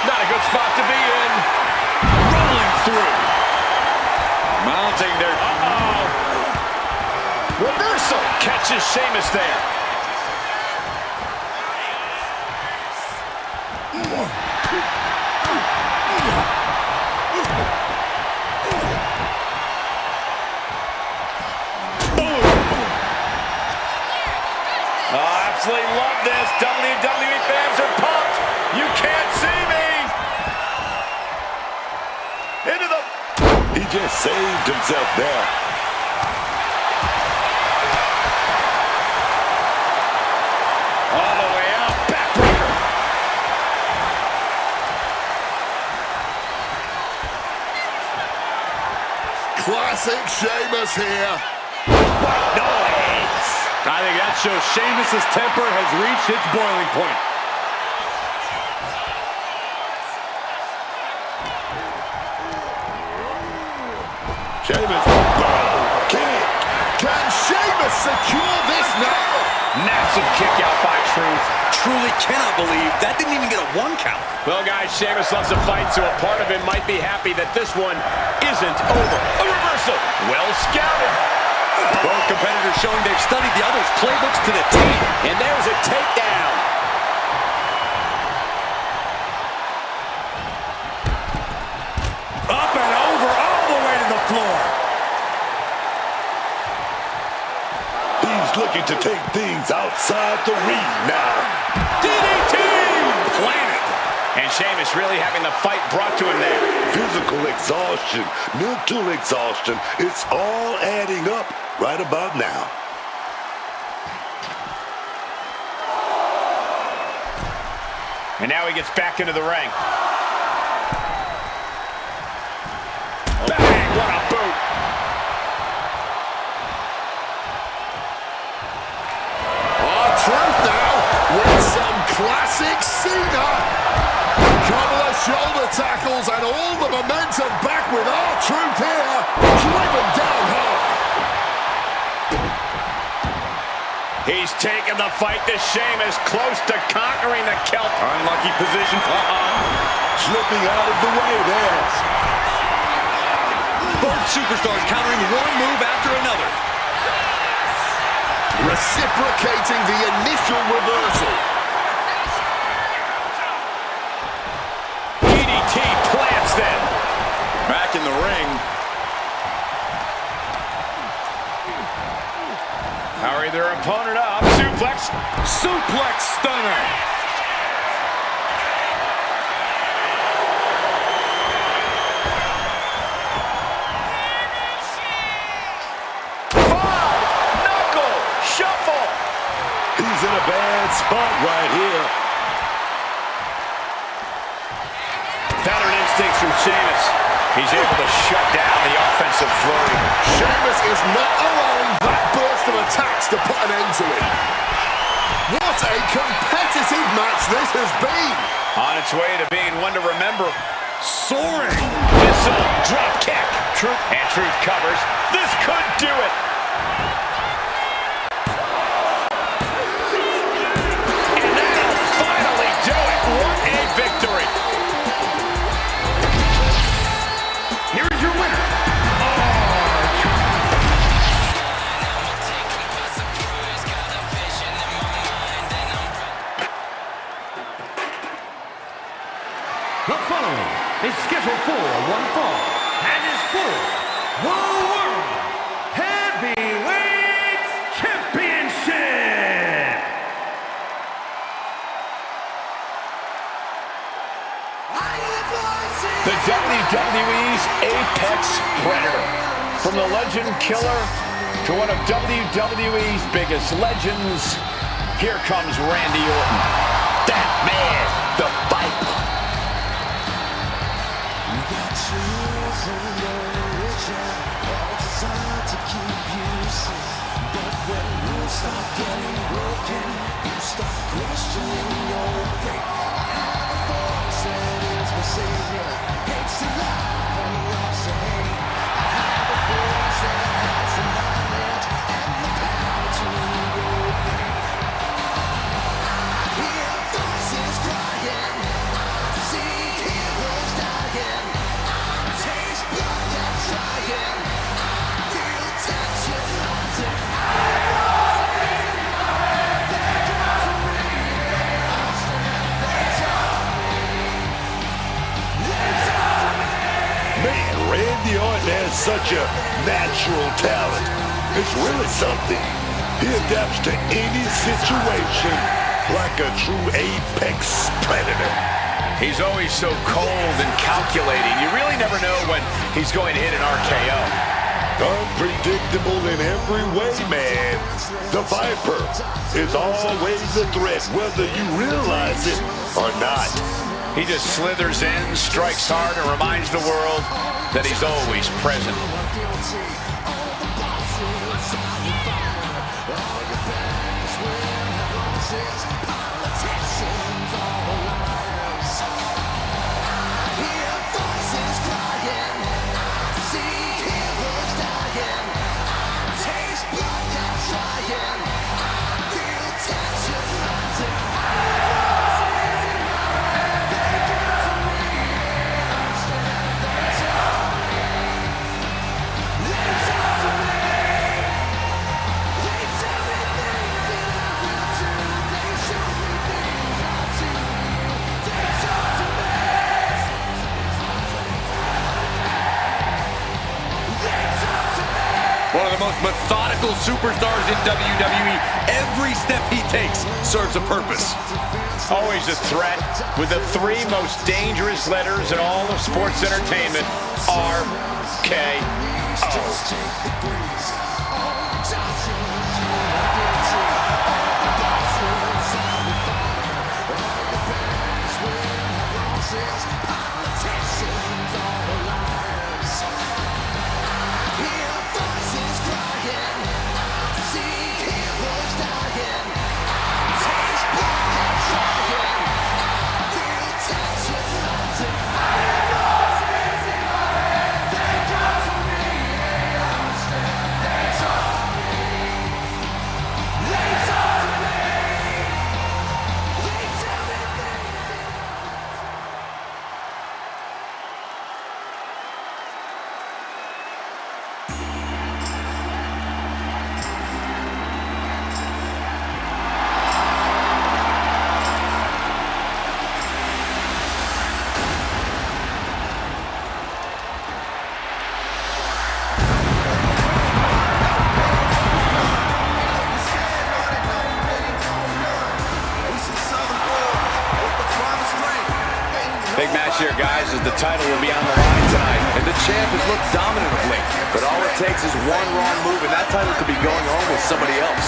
Not a good spot to be in.
Rolling through. Mounting their...
Reversal catches Sheamus there. Absolutely love this. WWE fans are pumped. You can't see me. Into the...
He just saved himself there.
All the way out. Backbreaker.
Classic Sheamus here.
What noise.
I think that shows Sheamus' temper has reached its boiling point.
Sheamus. Kick.
Can Sheamus secure this now?
Massive kick out by Truth.
Truly cannot believe that didn't even get a 1 count.
Well, guys, Sheamus loves to fight, so a part of him might be happy that this one isn't over. A reversal. Well scouted.
Both competitors showing they've studied the other's playbooks to the T.
And there's a takedown.
Up and over, all the way to the floor.
He's looking to take things outside the ring now.
DDT!
Planted.
And Sheamus really having the fight brought to him there.
Physical exhaustion, mental exhaustion, it's all adding up right about now.
And now he gets back into the ring. Bang! What a boot!
R-Truth now with some classic Cena. Couple of shoulder tackles and all the momentum back with R-Truth here. Driven down hard.
He's taking the fight to Sheamus, close to conquering the Celt.
Unlucky position.
Slipping out of the way there.
Both superstars countering one move after another.
Reciprocating the initial reversal.
DDT plants them.
Back in the ring.
Hurry their opponent up. Suplex.
Suplex stunner.
He's in a bad spot right here.
Veteran instincts from Sheamus. He's able to shut down the offensive flurry.
Sheamus is not allowing that burst of attacks to put an end to it. What a competitive match this has been.
On its way to being one to remember.
Soaring.
Missile, drop kick. And Truth covers. This could do it. And that'll finally do it. What a victory.
Here is your winner, The following is scheduled for one fall and is for the World Heavyweight Championship.
The WWE's Apex Predator. From the Legend Killer to one of WWE's biggest legends, here comes Randy Orton. That man, the Viper.
Randy Orton has such a natural talent. It's really something. He adapts to any situation like a true Apex Predator.
He's always so cold and calculating. You really never know when he's going to hit an RKO.
Unpredictable in every way, man. The Viper is always a threat, whether you realize it or not.
He just slithers in, strikes hard, and reminds the world that he's always present.
One of the most methodical superstars in WWE. Every step he takes serves a purpose.
Always a threat with the three most dangerous letters in all of sports entertainment, RKO. Big match here, guys, as the title will be on the line tonight.
And the champ has looked dominant of late, but all it takes is one wrong move, and that title could be going home with somebody else.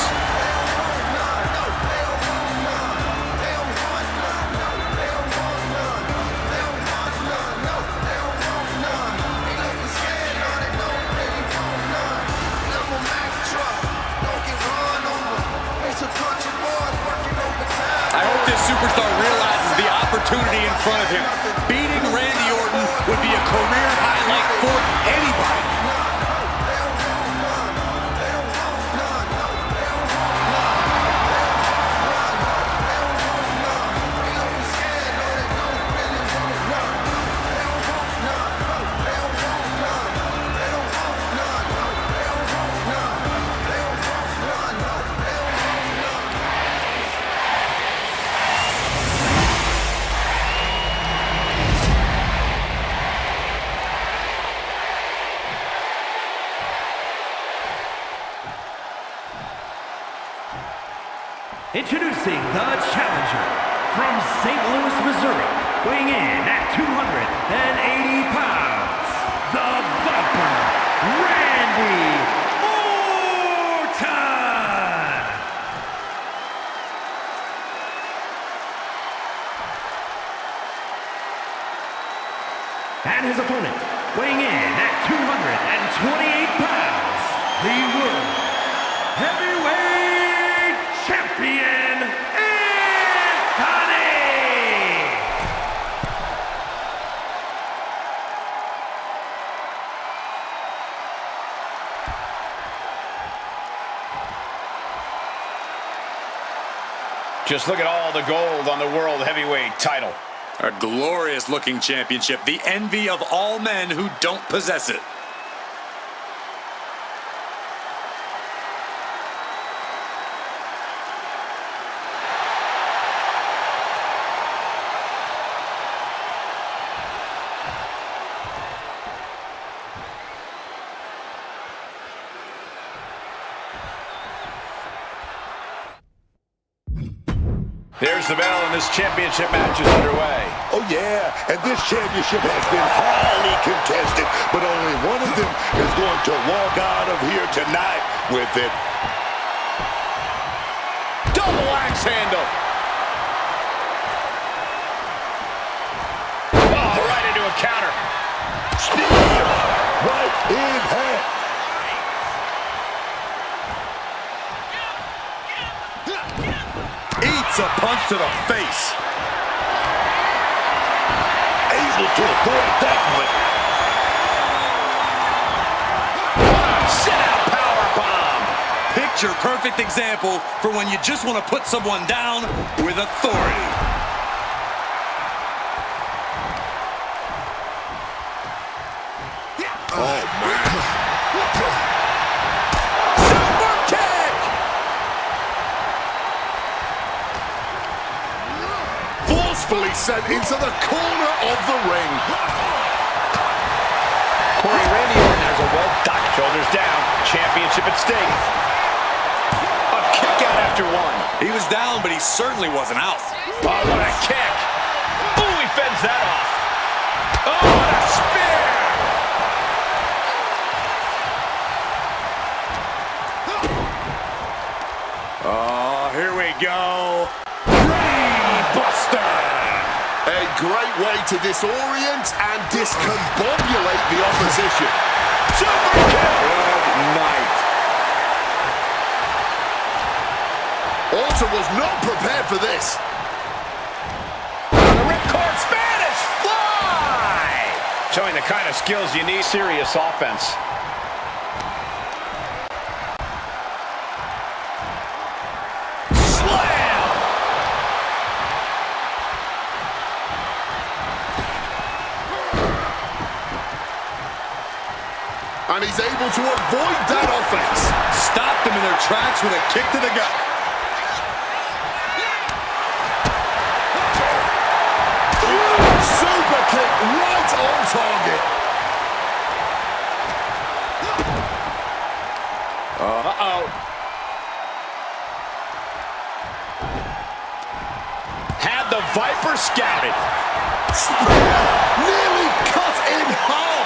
this superstar realizes the opportunity in front of him. Beating Randy Orton would be a career highlight for anybody.
Introducing the challenger from St. Louis, Missouri, weighing in at 280 pounds, the Viper, Randy Orton! And his opponent, weighing in at 228 pounds, the World Heavyweight Champion, Anthony!
Just look at all the gold on the World Heavyweight title.
A glorious looking championship, the envy of all men who don't possess it.
There's the bell, and this championship match is underway.
Oh, yeah, and this championship has been highly contested, but only one of them is going to walk out of here tonight with it.
Double axe handle. Oh, right into a counter.
Steel right in half.
Eats a punch to the face.
Able to avoid that one.
Sit-out powerbomb.
Picture-perfect example for when you just want to put someone down with authority.
Oh, man.
Super kick.
Forcefully sent into the corner of the ring.
Corey, Randy Orton has a well-docked. Shoulders down. Championship at stake. A kick out after one.
He was down, but he certainly wasn't out.
Oh, what a kick. Ooh, he fends that off. Oh, what a spear. Oh, here we go. Brainbuster.
A great way to disorient and discombobulate the opposition.
Super kick. Good night.
Orton was not prepared for this.
The ripcord Spanish fly. Showing the kind of skills you need. Serious offense.
And he's able to avoid that offense.
Stopped them in their tracks with a kick to the gut.
Super kick right on target.
Uh-oh. Had the Viper scouted.
Spear nearly cut in half.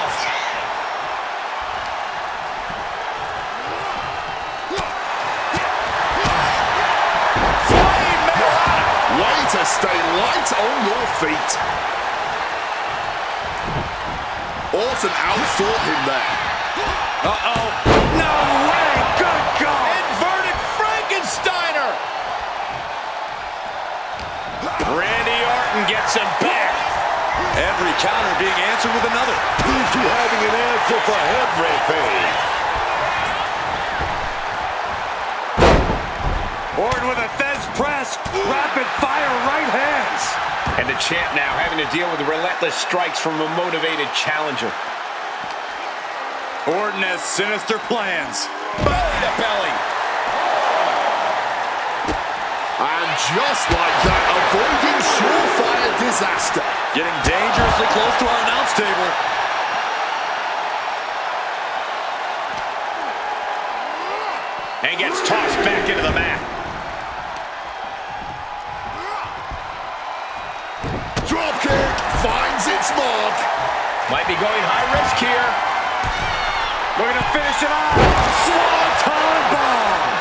Way to stay light on your feet. Orton outthought him there.
Uh-oh. No way. Good call. Inverted Frankensteiner. sets him back.
Every counter being answered with another.
Is he having an answer for everything?
Orton with a Fez press. Rapid fire right hands.
And the champ now having to deal with the relentless strikes from a motivated challenger.
Orton has sinister plans.
Belly to belly.
And just like that, avoiding surefire disaster.
Getting dangerously close to our announce table.
And gets tossed back into the mat.
Dropkick finds its mark.
Might be going high risk here.
Looking to finish it off. Swanton bomb.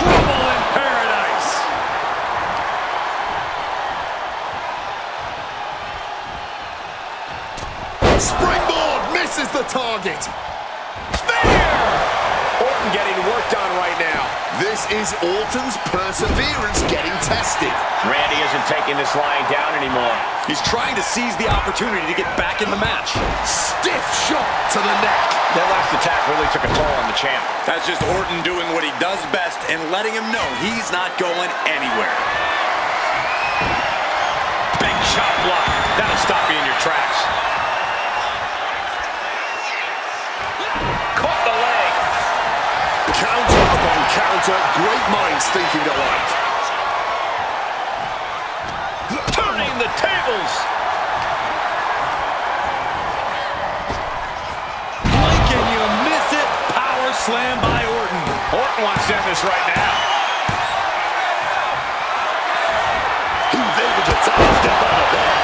Trouble in paradise.
Springboard misses the target.
Orton getting worked on right now.
This is Orton's perseverance getting tested.
Randy isn't taking this lying down anymore.
He's trying to seize the opportunity to get back in the match.
Stiff shot to the neck.
That last attack really took a toll on the champ.
That's just Orton doing what he does best and letting him know he's not going anywhere.
Big shot block. That'll stop you in your tracks. Caught the leg.
Counter upon counter. Great minds thinking alike.
Turning the tables.
Blink and you miss it. Power slam by Orton.
Orton wants to end this right now.
He's able to sidestep out of that.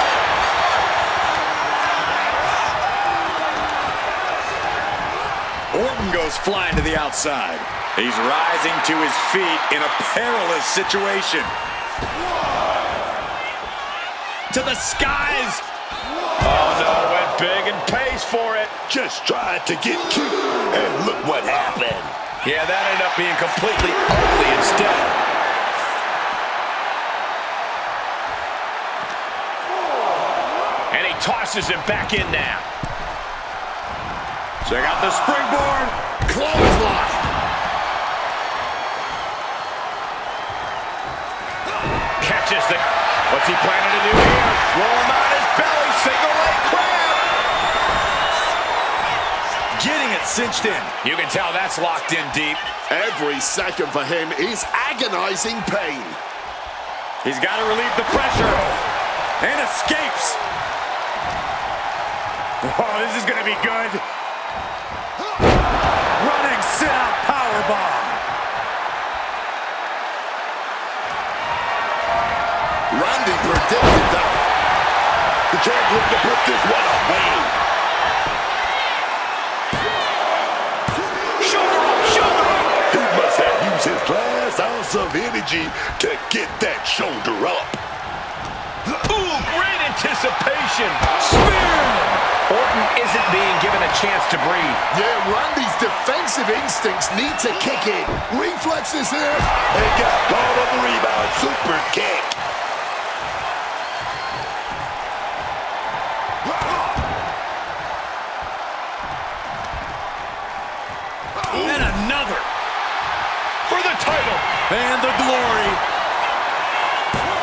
Orton goes flying to the outside. He's rising to his feet in a perilous situation. To the skies.
Oh no, went big and pays for it.
Just tried to get cute, and look what happened.
Yeah, that ended up being completely ugly instead. And he tosses him back in now.
Check out the springboard.
Clothesline.
Catches the... What's he planning to do here? Roll him on his belly, single leg crab.
Getting it cinched in.
You can tell that's locked in deep.
Every second for him is agonizing pain.
He's got to relieve the pressure. And escapes. Oh, this is going to be good. Running sit-out powerbomb.
Randy predicted that.
The champ looking to put this one away.
Shoulder up.
He must have used his last ounce of energy to get that shoulder up.
Ooh, great anticipation. Spear. Orton isn't being given a chance to breathe.
Yeah, Randy's defensive instincts need to kick in. Reflexes here.
And got caught on the rebound. Super kick.
And another.
For the title.
And the glory.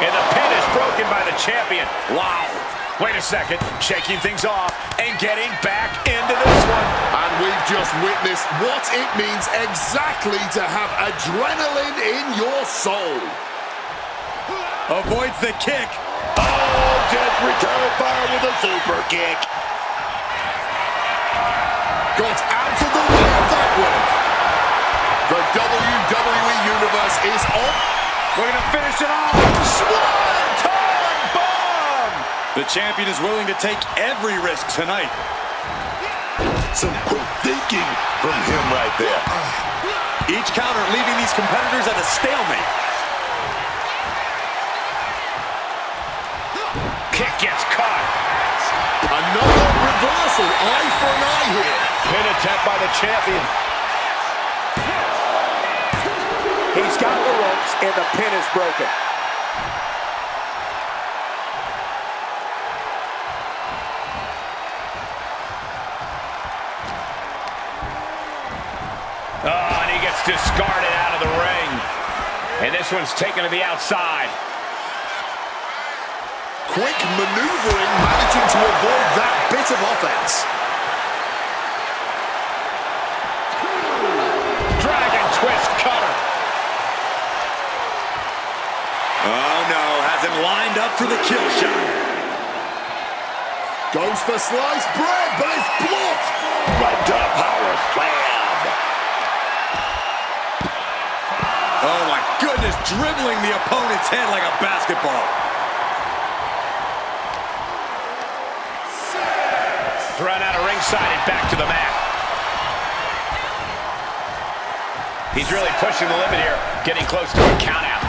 And the pin is broken by the champion.
Wow.
Wait a second. Shaking things off and getting back into this one.
And we've just witnessed what it means exactly to have adrenaline in your soul.
Avoids the kick.
Oh, just return fire with a super kick.
Got out of the way of that one. The WWE Universe is on.
We're going to finish it off.
Swanton bomb.
The champion is willing to take every risk tonight.
Some quick thinking from him right there.
Each counter leaving these competitors at a stalemate.
Kick gets caught.
Another reversal. Eye for an eye here.
Pin attempt by the champion. He's got the ropes.
and the pin is broken.
Oh, and he gets discarded out of the ring. And this one's taken to the outside.
Quick maneuvering, managing to avoid that bit of offense.
Dragon twist cutter.
Oh no, has him lined up for the kill shot.
Goes for sliced bread, but it's blocked.
Right to power slam.
Oh my goodness, dribbling the opponent's head like a basketball.
Thrown out of ringside and back to the mat. He's really pushing the limit here, getting close to a count out.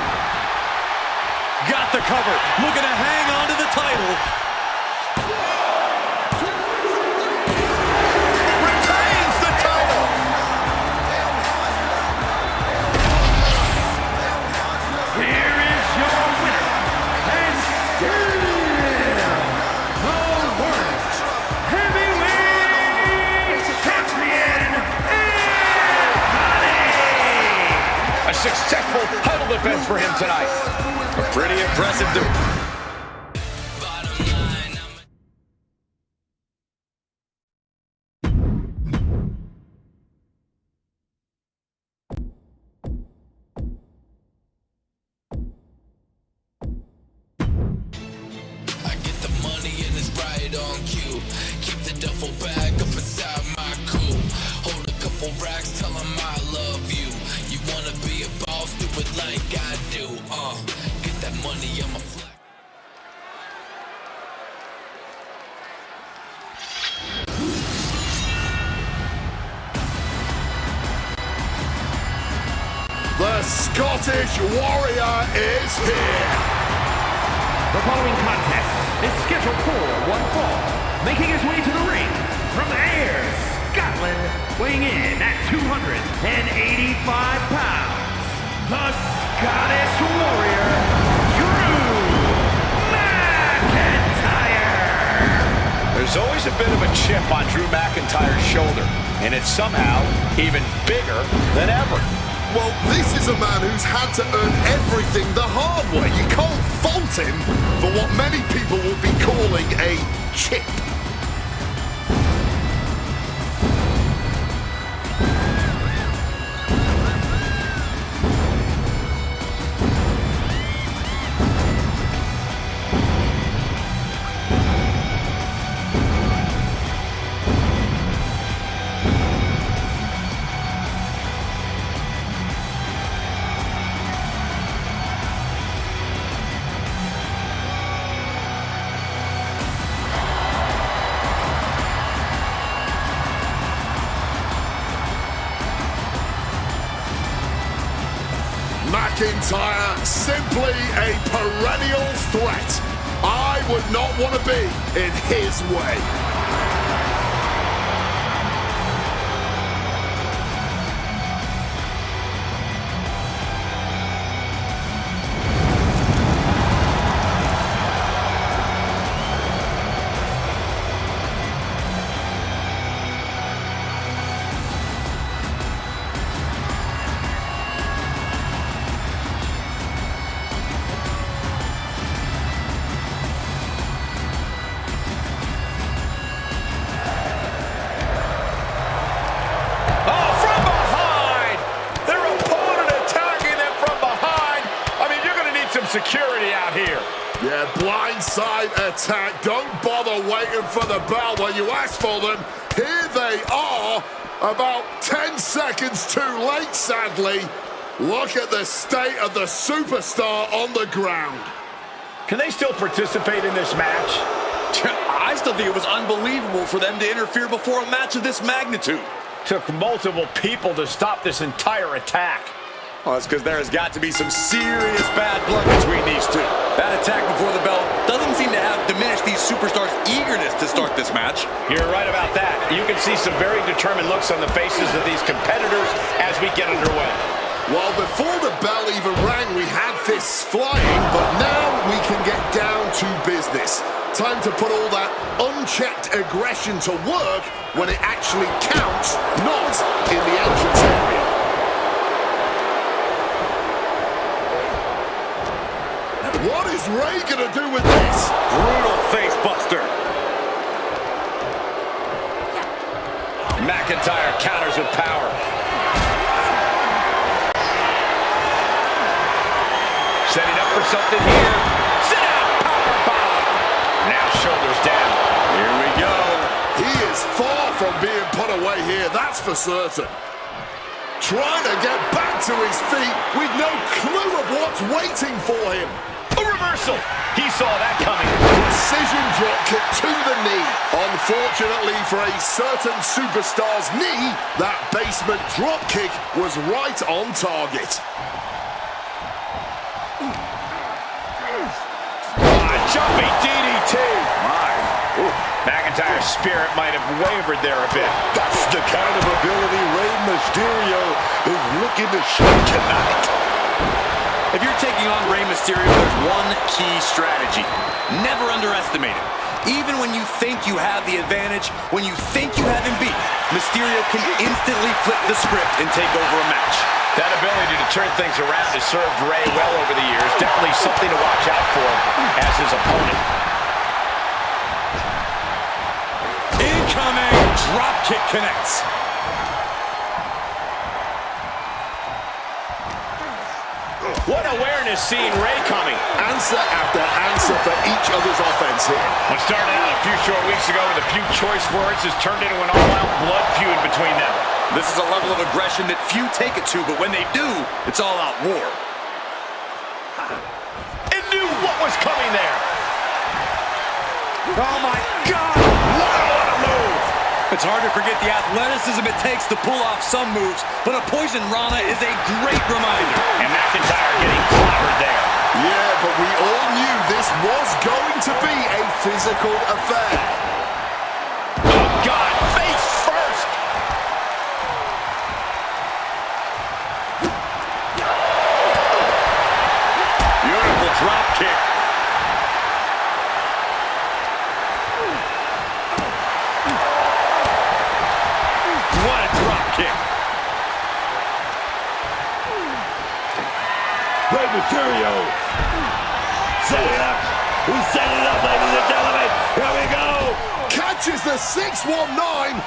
Got the cover, looking to hang on to the title.
Retains the title.
Here is your winner, and still the World Heavyweight Champion, Ed
A successful title defense for him tonight.
A pretty impressive
Bottom line, I get the money and it's right on cue. Keep the duffel bag up inside my coupe. Hold a couple racks, tell 'em I love you. You wanna be a boss, do it like I do. Get that money, I'm a flex.
The Scottish Warrior is here.
The following contest is scheduled for one fall. Making his way to the ring from Ayr, Scotland, weighing in at 285 pounds, the Scottish Warrior, Drew McIntyre.
There's always a bit of a chip on Drew McIntyre's shoulder, and it's somehow even bigger than ever.
Well, this is a man who's had to earn everything the hard way. You can't fault him for what many people would be calling a chip. McIntyre, simply a perennial threat. I would not want to be in his way.
Security out here.
Yeah, blindside attack. Don't bother waiting for the bell when you ask for them. Here they are, about 10 seconds too late, sadly. Look at the state of the superstar on the ground.
Can they still participate in this match?
I still think it was unbelievable for them to interfere before a match of this magnitude.
Took multiple people to stop this entire attack.
Well, that's because there has got to be some serious bad blood between these two. That attack before the bell doesn't seem to have diminished these superstars' eagerness to start this match.
You're right about that. You can see some very determined looks on the faces of these competitors as we get underway.
Well, before the bell even rang, we had fists flying, but now we can get down to business. Time to put all that unchecked aggression to work when it actually counts, not in the entrance area. What is Ray gonna do with this?
Brutal face buster.
McIntyre counters with power. Setting up for something here. Sit out, powerbomb. Now shoulders down.
Here we go.
He is far from being put away here, that's for certain. Trying to get back to his feet with no clue of what's waiting for him.
A reversal. He saw that coming.
Precision drop kick to the knee. Unfortunately for a certain superstar's knee, that basement drop kick was right on target.
Jumping DDT. My. Ooh. McIntyre's spirit might have wavered there a bit.
That's the kind of ability Rey Mysterio is looking to show tonight.
If you're taking on Rey Mysterio, there's one key strategy. Never underestimate him. Even when you think you have the advantage, when you think you have him beat, Mysterio can instantly flip the script and take over a match.
That ability to turn things around has served Rey well over the years. Definitely something to watch out for as his opponent.
Incoming! Drop kick connects.
What awareness seeing Rey coming.
Answer after answer for each other's offense here.
What started out a few short weeks ago with a few choice words has turned into an all-out blood feud between them.
This is a level of aggression that few take it to, but when they do, it's all-out war.
And knew what was coming there.
Oh my God!
What a move!
It's hard to forget the athleticism it takes to pull off some moves, but a Poison Rana is a great reminder.
And McIntyre getting clobbered there.
Yeah, but we all knew this was going to be a physical affair.
Oh God, face first!
Beautiful drop kick.
What a drop kick.
Rey Mysterio. Set it up. He set it up, ladies and gentlemen. Here we go.
Catches the 619.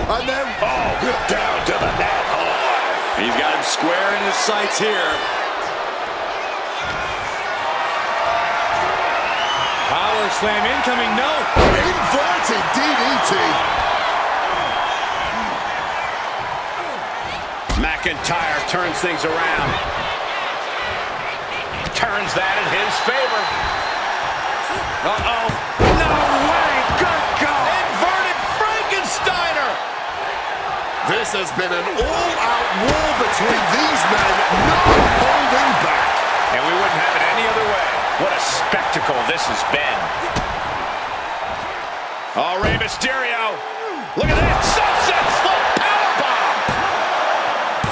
And then,
Down to the net.
He's got him square in his sights here. Power slam incoming, no.
inverted DDT.
McIntyre turns things around. Turns that in his favor. Uh-oh. No way! Good God! Inverted Frankensteiner!
This has been an all-out war between these men, no holding back.
And we wouldn't have it any other way. What a spectacle this has been. Oh, Rey Mysterio. Look at that. Sunset flip powerbomb.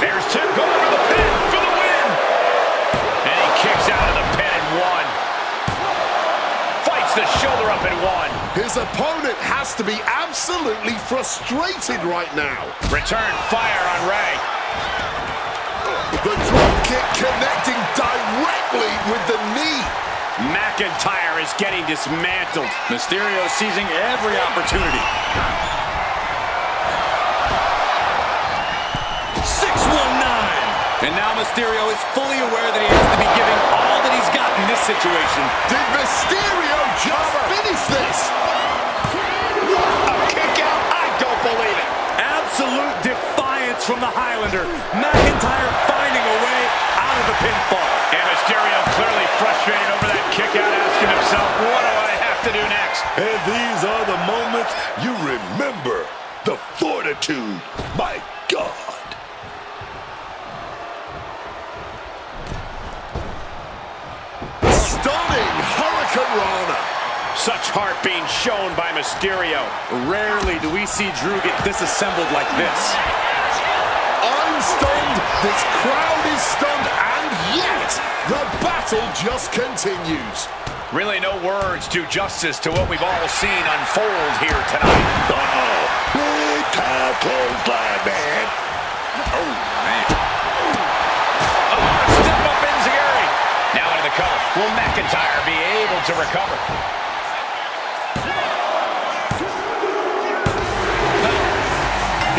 There's two going for the pin for the win. And he kicks out of the pin and one. Fights the shoulder up and one.
His opponent has to be absolutely frustrated right now.
Return fire on Rey.
The drop kick connecting directly with the knee.
McIntyre is getting dismantled.
Mysterio seizing every opportunity. 619. And now Mysterio is fully aware that he has to be giving all that he's got in this situation.
Did Mysterio just finish this?
A kick out? I don't believe it.
Absolute defiance from the Highlander. McIntyre finding a way out of the pinfall.
And Mysterio clearly frustrated over that kick out, asking himself, what do I have to do next?
And these are the moments you remember. The fortitude. My God.
Stunning Hurricane Rana.
Such heart being shown by Mysterio.
Rarely do we see Drew get disassembled like this.
I'm stunned, This crowd is stunned, and yet the battle just continues.
Really no words do justice to what we've all seen unfold here tonight.
Oh, big time clothesline, man.
Oh, man.
Oh, step up Enziguri. Now into the cover. Will McIntyre be able to recover?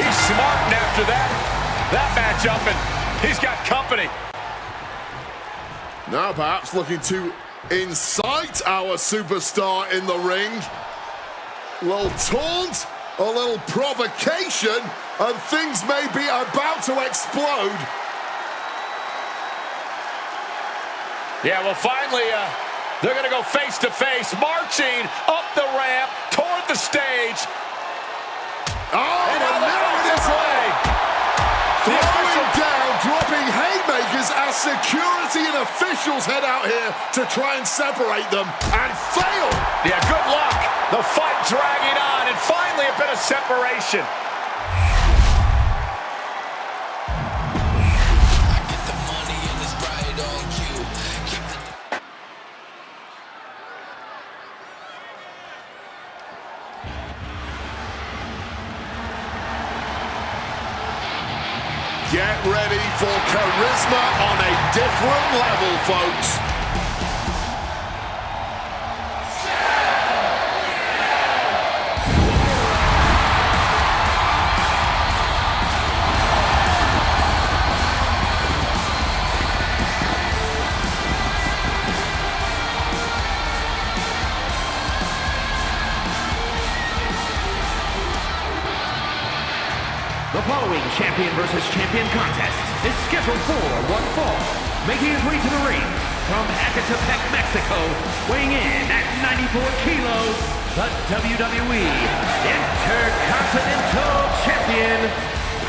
He's smarting after that matchup, and he's got company.
Now perhaps looking to incite our superstar in the ring. A little taunt, a little provocation, and things may be about to explode.
Yeah, well, finally, they're going to go face-to-face, marching up the ramp toward the stage.
Oh, and now it is away. Throwing down, dropping haymakers as security and officials head out here to try and separate them, and fail.
Yeah, good luck. The fight dragging on, and finally a bit of separation.
Get ready for charisma on a different level, folks.
The following champion versus champion contest is scheduled for one fall. Making his way to the ring from Ecatepec, Mexico, weighing in at 94 kilos, the WWE Intercontinental Champion,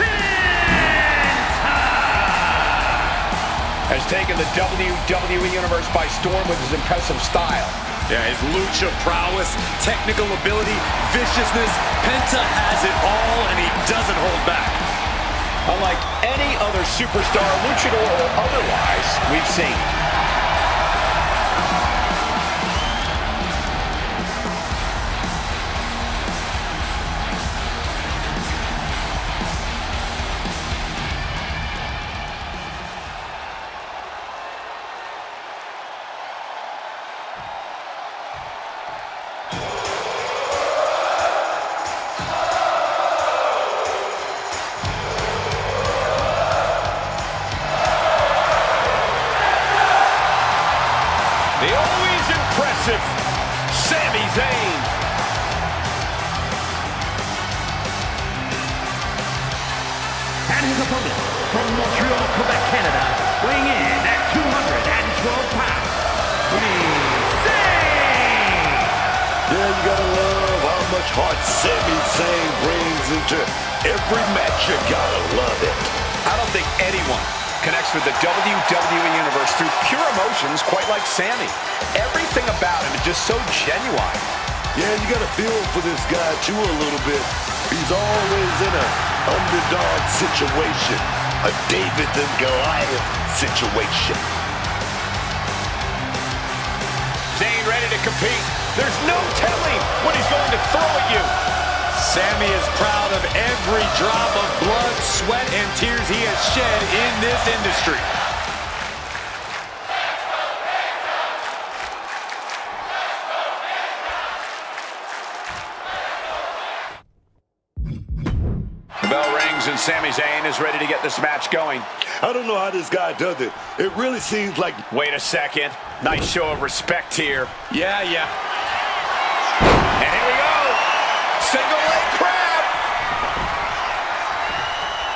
Penta!
Has taken the WWE Universe by storm with his impressive style.
Yeah, his lucha prowess, technical ability, viciousness. Penta has it all, and he doesn't hold back.
Unlike any other superstar, luchador or otherwise, we've seen. The always impressive Sami Zayn.
And his opponent from Montreal, Quebec, Canada, weighing in at 212 pounds, Zayn!
Yeah, you gotta love how much heart Sami Zayn brings into every match. You gotta love it.
I don't think anyone connects with the WWE Universe through pure emotions quite like Sami. Everything about him is just so genuine.
Yeah, you gotta feel for this guy too a little bit. He's always in an underdog situation, a David and Goliath situation.
Zayn ready to compete. There's no telling what he's going to throw at you.
Sami is proud of every drop of blood, sweat, and tears he has shed in this industry.
The bell rings and Sami Zayn is ready to get this match going.
I don't know how this guy does it. It really seems like...
Wait a second. Nice show of respect here.
Yeah.
And here we go. Single leg crab.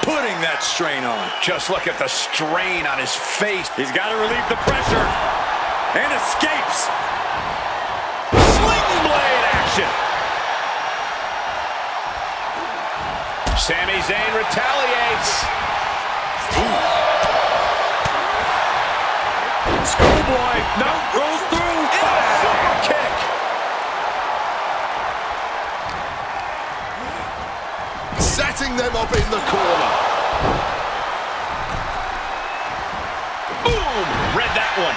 Putting that strain on.
Just look at the strain on his face.
He's got to relieve the pressure. And escapes.
Sling blade action. Sami Zayn retaliates.
Schoolboy. No, rolls through.
Super kick.
Setting them up in the corner.
one.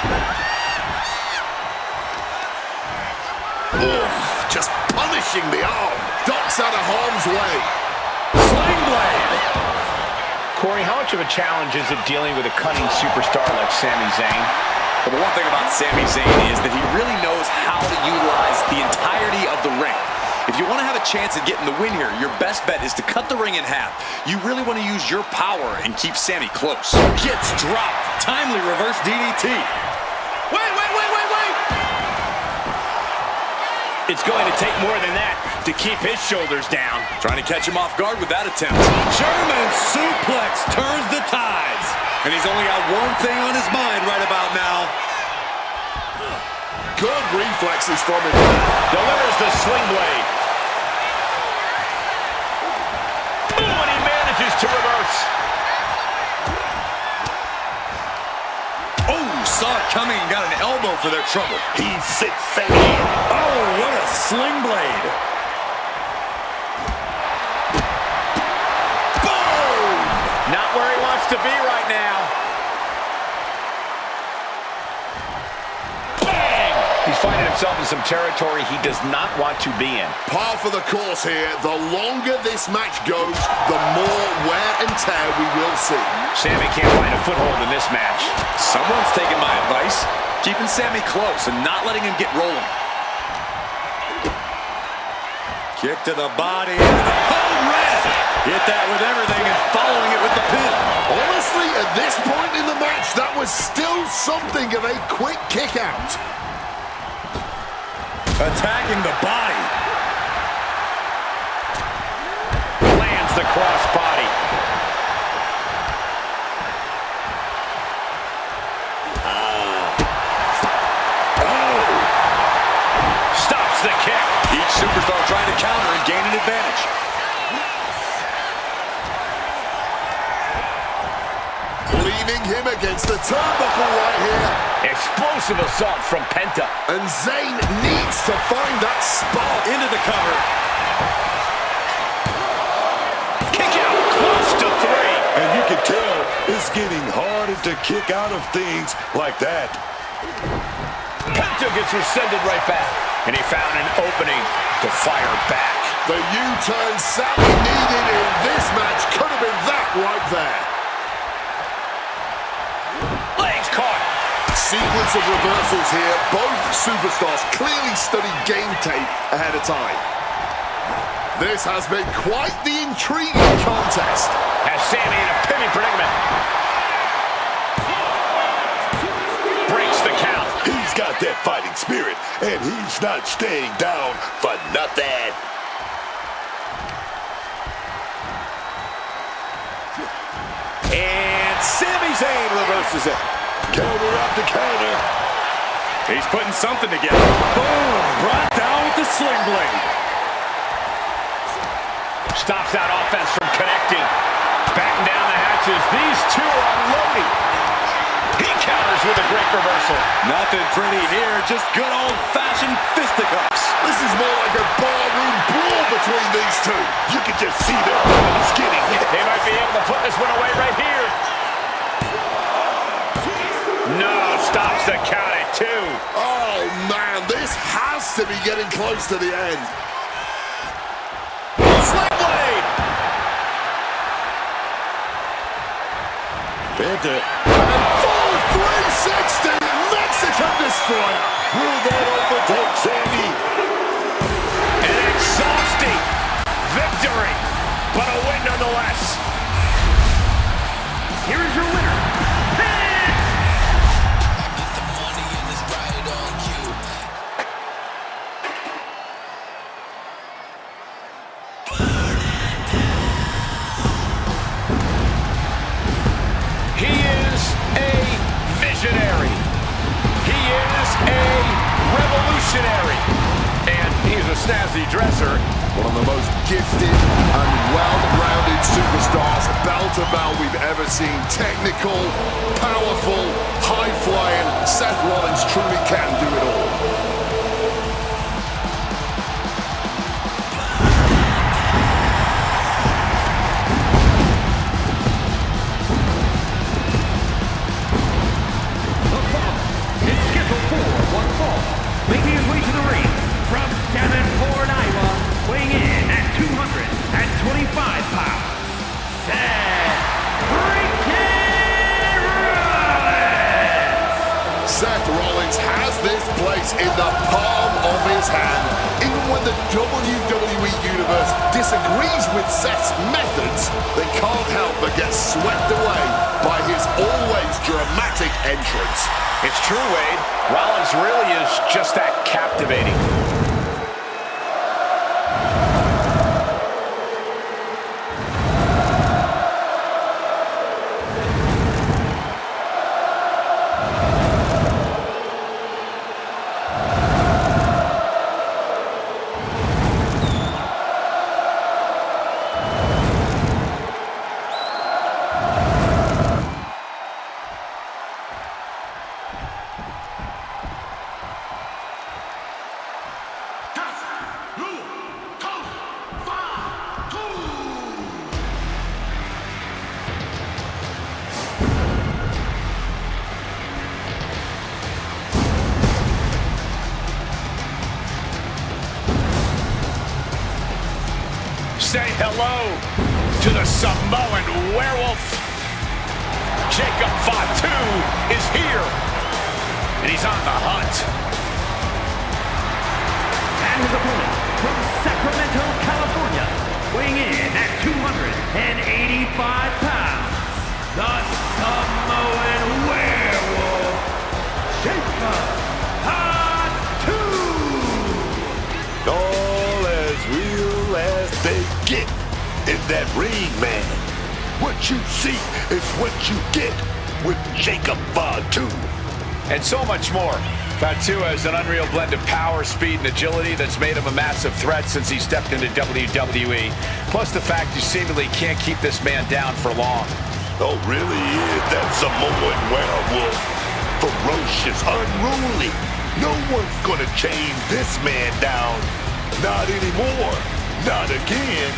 Oh, just punishing the arm. Ducks out of harm's way.
Sling blade.
Corey, how much of a challenge is it dealing with a cunning superstar like Sami Zayn?
Well, the one thing about Sami Zayn is that he really knows how to utilize the entirety of the ring. If you want to have a chance at getting the win here, your best bet is to cut the ring in half. You really want to use your power and keep Sami close. Gets dropped. Timely reverse DDT. Wait!
It's going to take more than that to keep his shoulders down.
Trying to catch him off guard with that attempt. German suplex turns the tides. And he's only got one thing on his mind right about now.
Good reflexes from him.
Delivers the sling blade. Boom, and he manages to reverse.
Oh, saw it coming and got an elbow for their trouble.
He sits Sami.
Oh, what a sling blade. Boom!
Not where he wants to be right now. Bang! He's finding himself in some territory he does not want to be in.
Par for the course here. The longer this match goes, the more wear and tear we will see.
Sami can't find a foothold in this match.
Someone's taking my advice. Keeping Sami close and not letting him get rolling. Kick to the body into the code red. Hit that with everything and following it with the pin.
Honestly, at this point in the match, that was still something of a quick kick out.
Attacking the body.
Lands the cross body. Stops the kick.
Each superstar trying to counter and gain an advantage.
Leaving him against the turnbuckle right here.
Explosive assault from Penta.
And Zayn needs to find that spot.
Into the cover.
Kick out, close to 3.
And you can tell it's getting harder to kick out of things like that.
Penta gets rescinded right back. And he found an opening to fire back.
The U-turn Sami needed in this match could have been that right there.
Legs caught.
Sequence of reversals here. Both superstars clearly studied game tape ahead of time. This has been quite the intriguing contest.
Has Sami in a pinning predicament. Breaks the count.
He's got that fighting spirit, and he's not staying down for nothing.
And Sami Zayn reverses it.
Counter after counter.
He's putting something together. Boom! Brought down with the sling blade.
Stops that offense from connecting. Batting down the hatches. These two are unloading. He counters with a great reversal.
Nothing pretty here, just good old-fashioned fisticuffs.
This is more like a barroom brawl between these two.
You can just see them skinny.
They might be able to put this one away right here. No, stops the count at 2.
Oh, man, this has to be getting close to the end.
Sling blade.
Penta.
And full 360 Mexican Destroyer.
Will that overtake Sami?
An exhausting victory, but a win nonetheless.
Here is your winner, Pin!
The money and it's right on cue.
He is a visionary. He is a revolutionary. And he's a snazzy dresser.
One of the most gifted and well-rounded superstars, bell to bell, we've ever seen. Technical, powerful, high-flying. Seth Rollins truly can do it all. in the palm of his hand. Even when the WWE Universe disagrees with Seth's methods, they can't help but get swept away by his always dramatic entrance.
It's true, Wade. Rollins really is just that captivating. Say hello to the Samoan werewolf. Jacob Fatu is here, and he's on the hunt.
And his opponent from Sacramento, California, weighing in at 285 pounds, the Samoan werewolf, Jacob Fatu.
All as real as they get in that ring, man. What you see is what you get with Jacob Fatu.
And so much more. Fatu has an unreal blend of power, speed, and agility that's made him a massive threat since he stepped into WWE. Plus the fact you seemingly can't keep this man down for long.
Oh, really is that Samoan werewolf. Ferocious, unruly. No one's gonna chain this man down. Not anymore. Not again.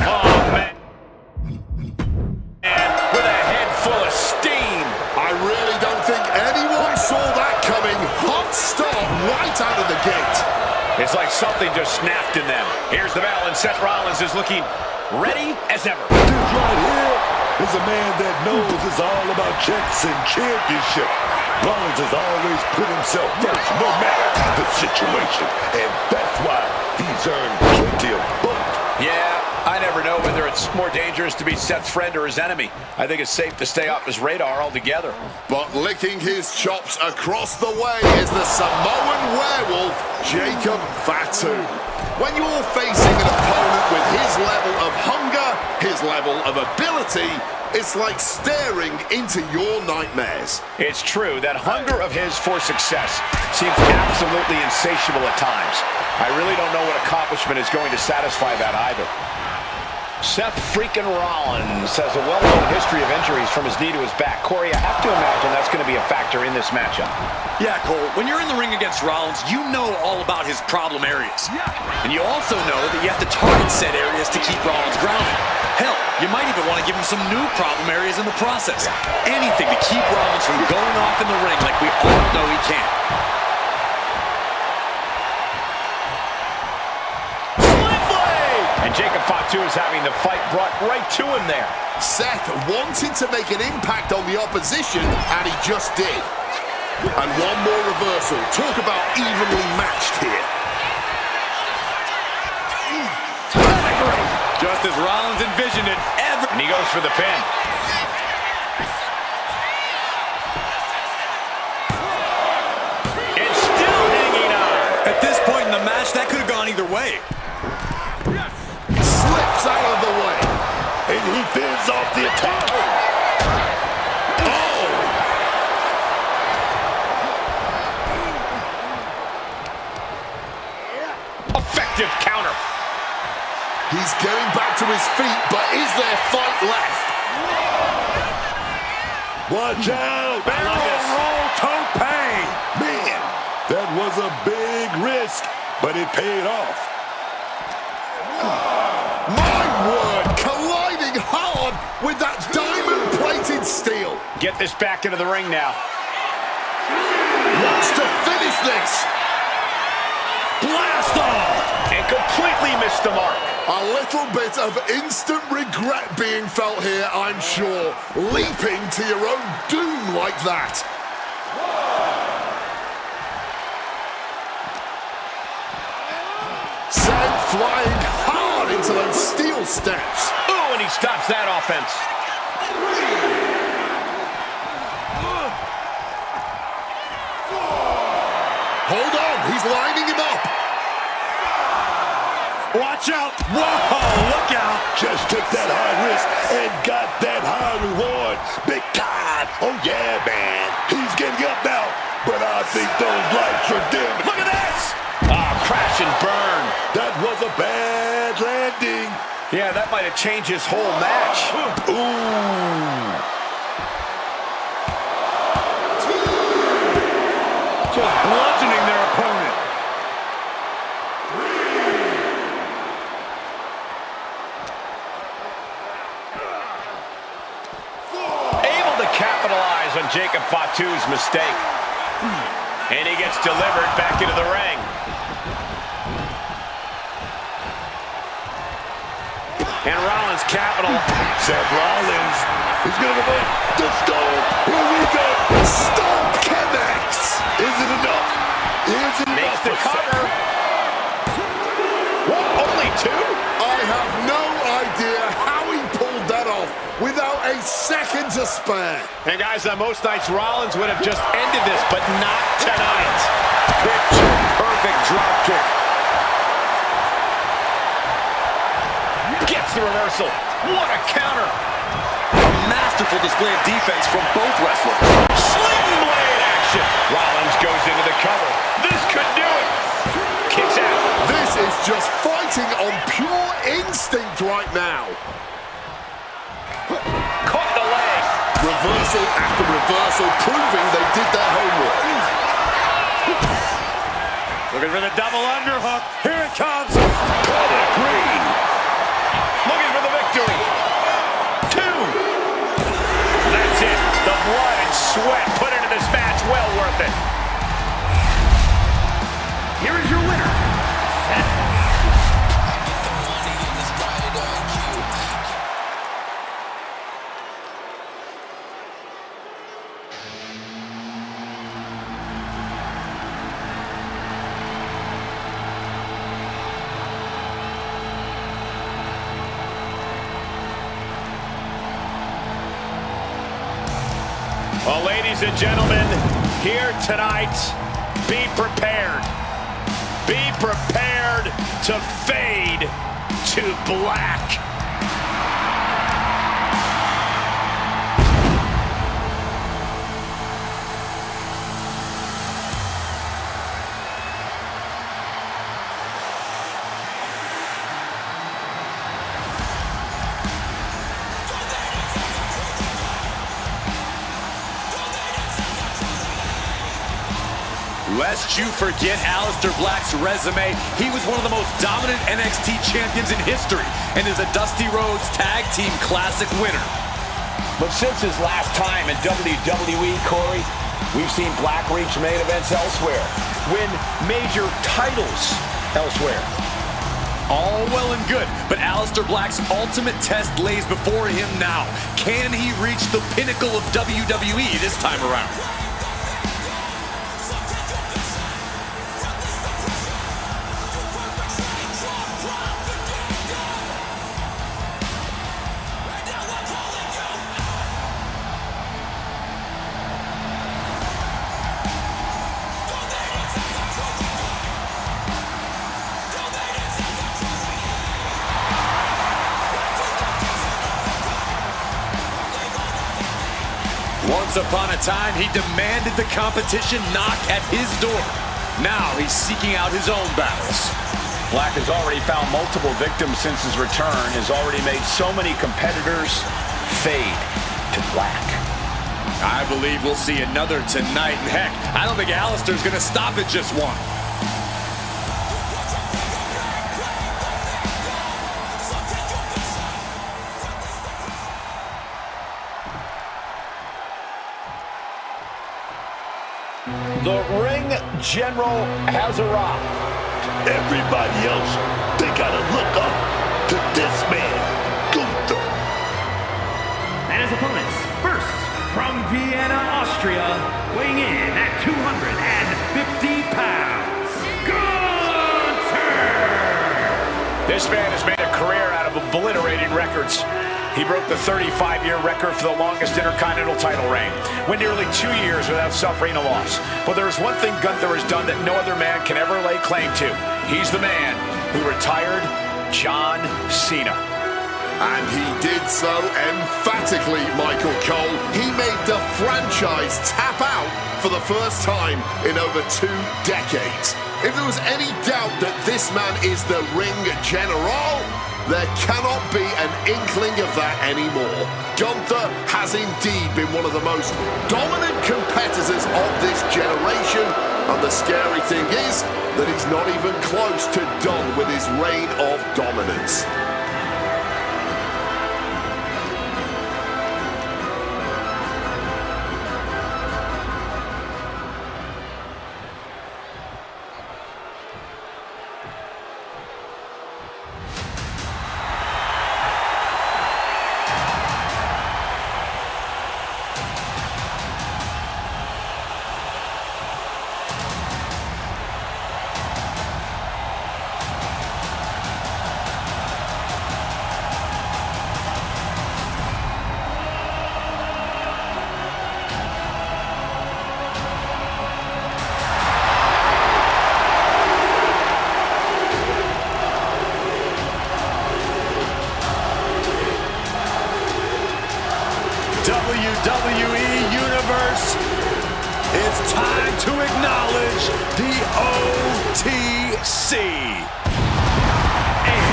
Oh, man. And with a head full of steam.
I really don't think anyone saw that coming. Hot start right out of the gate.
It's like something just snapped in them. Here's the bell, and Seth Rollins is looking ready as ever.
This right here is a man that knows it's all about checks and championship. Rollins has always put himself first, no matter the situation. And that's why he's earned plenty of bump.
Yeah, I never know whether it's more dangerous to be Seth's friend or his enemy. I think it's safe to stay off his radar altogether.
But licking his chops across the way is the Samoan werewolf, Jacob Fatu. When you're facing an opponent with his level of hunger, his level of ability, it's like staring into your nightmares.
It's true, that hunger of his for success seems absolutely insatiable at times. I really don't know what accomplishment is going to satisfy that either. Seth freaking Rollins has a well-known history of injuries from his knee to his back. Corey, I have to imagine that's going to be a factor in this matchup.
Yeah, Cole, when you're in the ring against Rollins, you know all about his problem areas. And you also know that you have to target said areas to keep Rollins grounded. Hell, you might even want to give him some new problem areas in the process. Anything to keep Rollins from going off in the ring like we all know he can.
And Jacob Fatu is having the fight brought right to him there.
Seth wanted to make an impact on the opposition, and he just did. And one more reversal. Talk about evenly matched here.
Just as Rollins envisioned it,
and he goes for the pin. It's still hanging on.
at this point in the match, that could have gone either way.
Slips out of the way.
And he fends off the attack. Oh!
Effective counter.
He's getting back to his feet, but is there fight left?
Watch out!
Barrel roll tope.
Man, that was a big risk, but it paid off.
My word, colliding hard with that
Get this back into the ring now.
Wants to finish this.
Blast off! And completely missed the mark.
A little bit of instant regret being felt here, I'm sure. Leaping to your own doom like that. Sent flying hard into those steel steps.
Ooh, and he stops that offense.
Hold on, he's lining him up.
Watch out. Whoa, look out.
Just took that high risk and got that high reward. Big time. Oh, yeah, man. He's getting up now, but I think those lights are dim.
Look at this! Ah, crash and burn.
That was a bad landing.
Yeah, that might have changed his whole match.
Ooh.
Just bludgeoning their opponent.
Able to capitalize on Jacob Fatu's mistake. And he gets delivered back into the ring. And Rollins capital.
Seth Rollins. He's going to go in. The Stone. Here we go.
Stone connects.
Is it enough? Is it
Makes
enough
the
for
cover. What, only two?
I have no idea how he pulled that off without a second to spare.
And guys, on most nights, Rollins would have just ended this, but not tonight. Perfect drop kick. Gets the reversal. What a counter.
A masterful display of defense from both wrestlers.
Sling blade action. Rollins goes into the cover. This could do it. Kicks out.
This is just fighting on pure instinct right now.
Caught the leg.
Reversal after reversal, proving they did their homework.
Looking for the double underhook. Here it comes.
Public Green?
Looking for the victory. Two. That's it. The blood and sweat put into this match. Well worth it.
Here is your winner, Seth.
Well, ladies and gentlemen, here tonight, be prepared. Be prepared to fade to black.
Lest you forget Aleister Black's resume, he was one of the most dominant NXT champions in history and is a Dusty Rhodes Tag Team Classic winner.
But since his last time in WWE, Corey, we've seen Black reach main events elsewhere, win major titles elsewhere.
All well and good, but Aleister Black's ultimate test lays before him now. Can he reach the pinnacle of WWE this time around? Once upon a time, he demanded the competition knock at his door. Now he's seeking out his own battles.
Black has already found multiple victims since his return, has already made so many competitors fade to black.
I believe we'll see another tonight, and heck, I don't think Aleister's gonna stop at just one.
The ring general has arrived.
Everybody else, they gotta look up to this man, Gunther.
And his opponents, first, from Vienna, Austria, weighing in at 250 pounds, Gunther!
This man has made a career out of obliterating records. He broke the 35-year record for the longest Intercontinental title reign, went nearly 2 years without suffering a loss. But there is one thing Gunther has done that no other man can ever lay claim to. He's the man who retired John Cena.
And he did so emphatically, Michael Cole. He made the franchise tap out for the first time in over 2 decades. If there was any doubt that this man is the ring general, there cannot be an inkling of that anymore. Gunther has indeed been one of the most dominant competitors of this generation, and the scary thing is that he's not even close to done with his reign of dominance.
WWE Universe, it's time to acknowledge the OTC.
And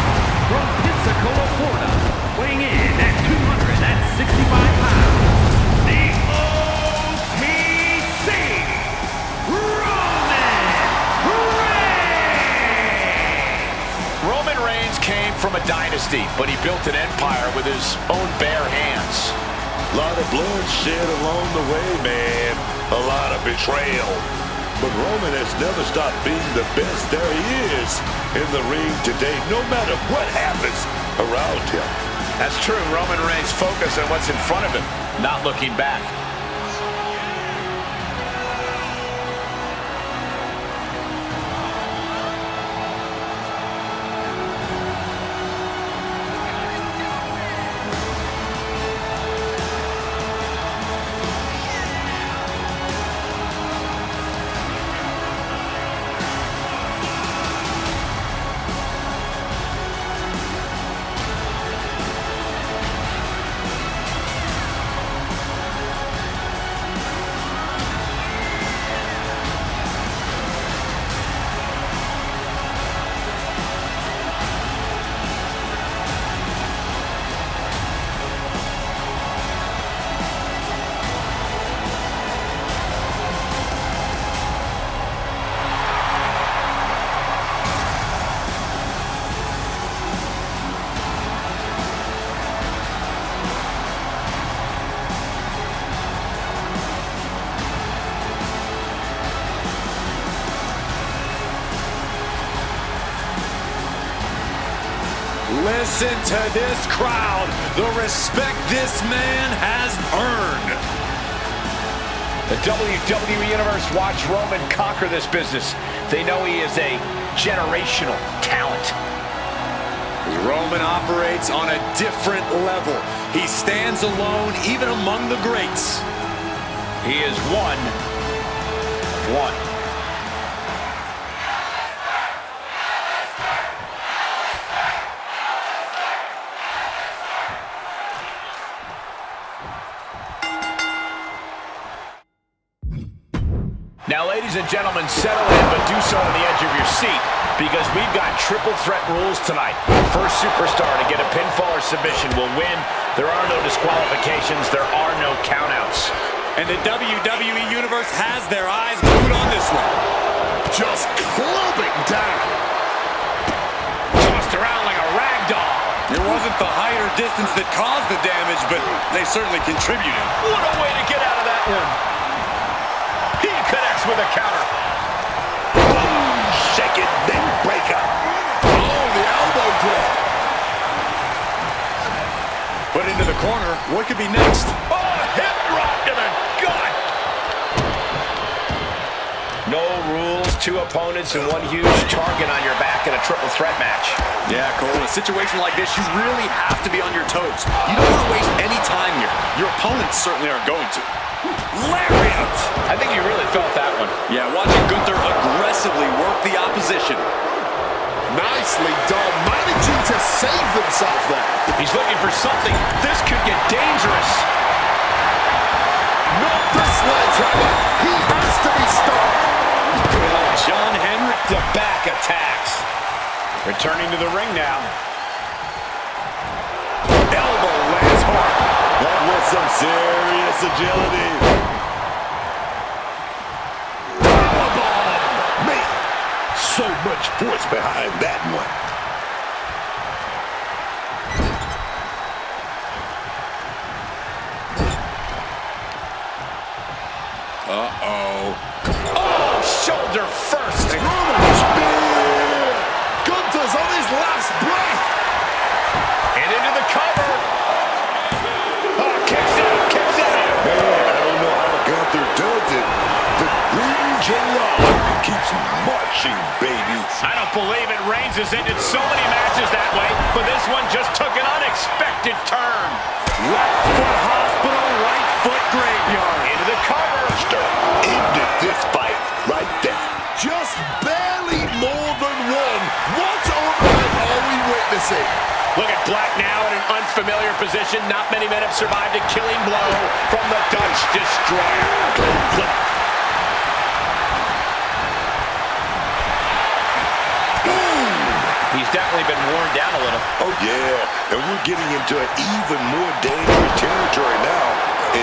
from Pensacola, Florida, weighing in at 265 pounds, the OTC, Roman Reigns!
Roman Reigns came from a dynasty, but he built an empire with his own bare hands.
A lot of blood shed along the way, man. A lot of betrayal. But Roman has never stopped being the best there is in the ring today, no matter what happens around him.
That's true. Roman Reigns focused on what's in front of him, not looking back.
Listen to this crowd, the respect this man has earned.
The WWE Universe watched Roman conquer this business. They know he is a generational talent.
Roman operates on a different level. He stands alone even among the greats.
He is one of one. Now, ladies and gentlemen, settle in, but do so on the edge of your seat, because we've got triple threat rules tonight. First superstar to get a pinfall or submission will win. There are no disqualifications. There are no countouts.
And the WWE Universe has their eyes glued on this one.
Just clubbing down.
Tossed around like a rag doll.
It wasn't the height or distance that caused the damage, but they certainly contributed.
What a way to get out of that one. He could have connects with a counter.
Shake it, then break up.
Oh, the elbow drop.
Put into the corner. What could be next?
Oh, hip drop to the gut. No rules, two opponents and one huge target on your back in a triple threat match.
Yeah, Cole, in a situation like this, you really have to be on your toes. You don't want to waste any time here. Your opponents certainly aren't going to.
Lariat! I think you really felt that one.
Yeah, watching Gunther aggressively work the opposition.
Nicely done, managing to save themselves there.
He's looking for something. This could get dangerous.
Not the sledgehammer. He has to be stopped.
John Henry, the back attacks. Returning to the ring now. Elbow lands hard.
That was some serious agility. Man, so much force behind that one.
Uh-oh.
Oh, shoulder first.
Roman spear. Gunther's on his last breath.
And into the cover. Oh, kicks out, kicks out.
Man, I don't know how Gunther does it. The Green July keeps marching, baby.
I don't believe it. Reigns has ended so many matches that way, but this one just took an unexpected turn.
Left foot hospital, right foot graveyard.
Into the cover.
Ended this fight right there.
Just barely more than one. What on earth are we witnessing?
Look at Black now in an unfamiliar position. Not many men have survived a killing blow from the Dutch Destroyer. He's definitely been worn down a little.
Oh, yeah. And we're getting into an even more dangerous territory now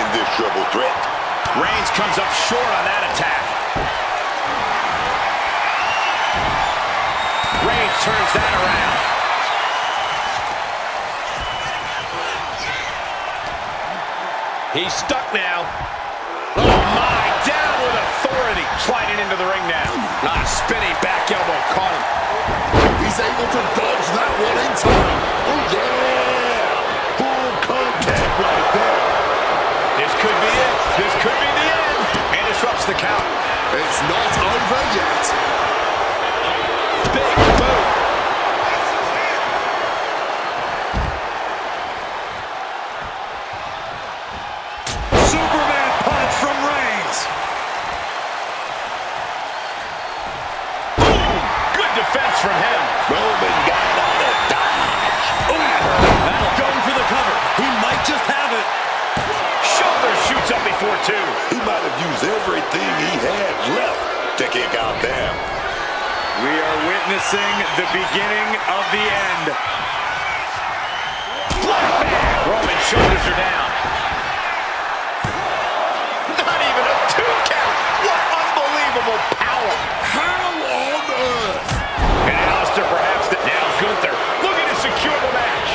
in this triple threat.
Reigns comes up short on that attack. Reigns turns that around. He's stuck now. Oh, my. Down with authority. Sliding into the ring now. Not a spinning back elbow. Caught him.
He's able to dodge that one in time.
Oh, yeah. Full contact right there.
This could be it. This could be the end. And disrupts the count.
It's not over yet.
Big boot.
Superman punch from Reigns.
Boom. Good defense from him.
Roman got on a dodge.
That'll go for the cover. He might just have it.
Shoulder shoots up before two.
He might have used everything he had left to kick out there.
We are witnessing the beginning of the end.
Blackman. Roman's shoulders are down. Not even a 2 count. What unbelievable power.
How on earth?
And Alistair perhaps now Gunther looking to secure the match.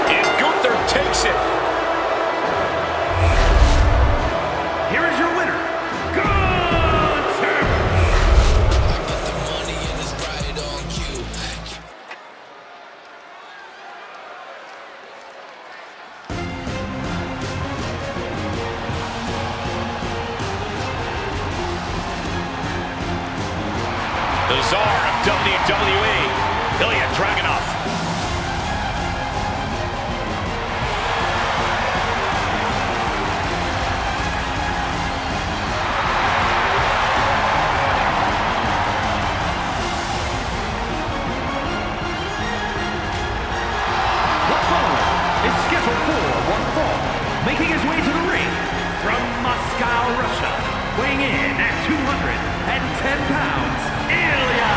And Gunther takes it.
Here is your winner, Gunther!
The money and it's right on cue.
The czar of WWE, Ilya Dragunov.
The following is scheduled for one fall, making his way to the ring from Moscow, Russia, weighing in at 210 pounds, Ilya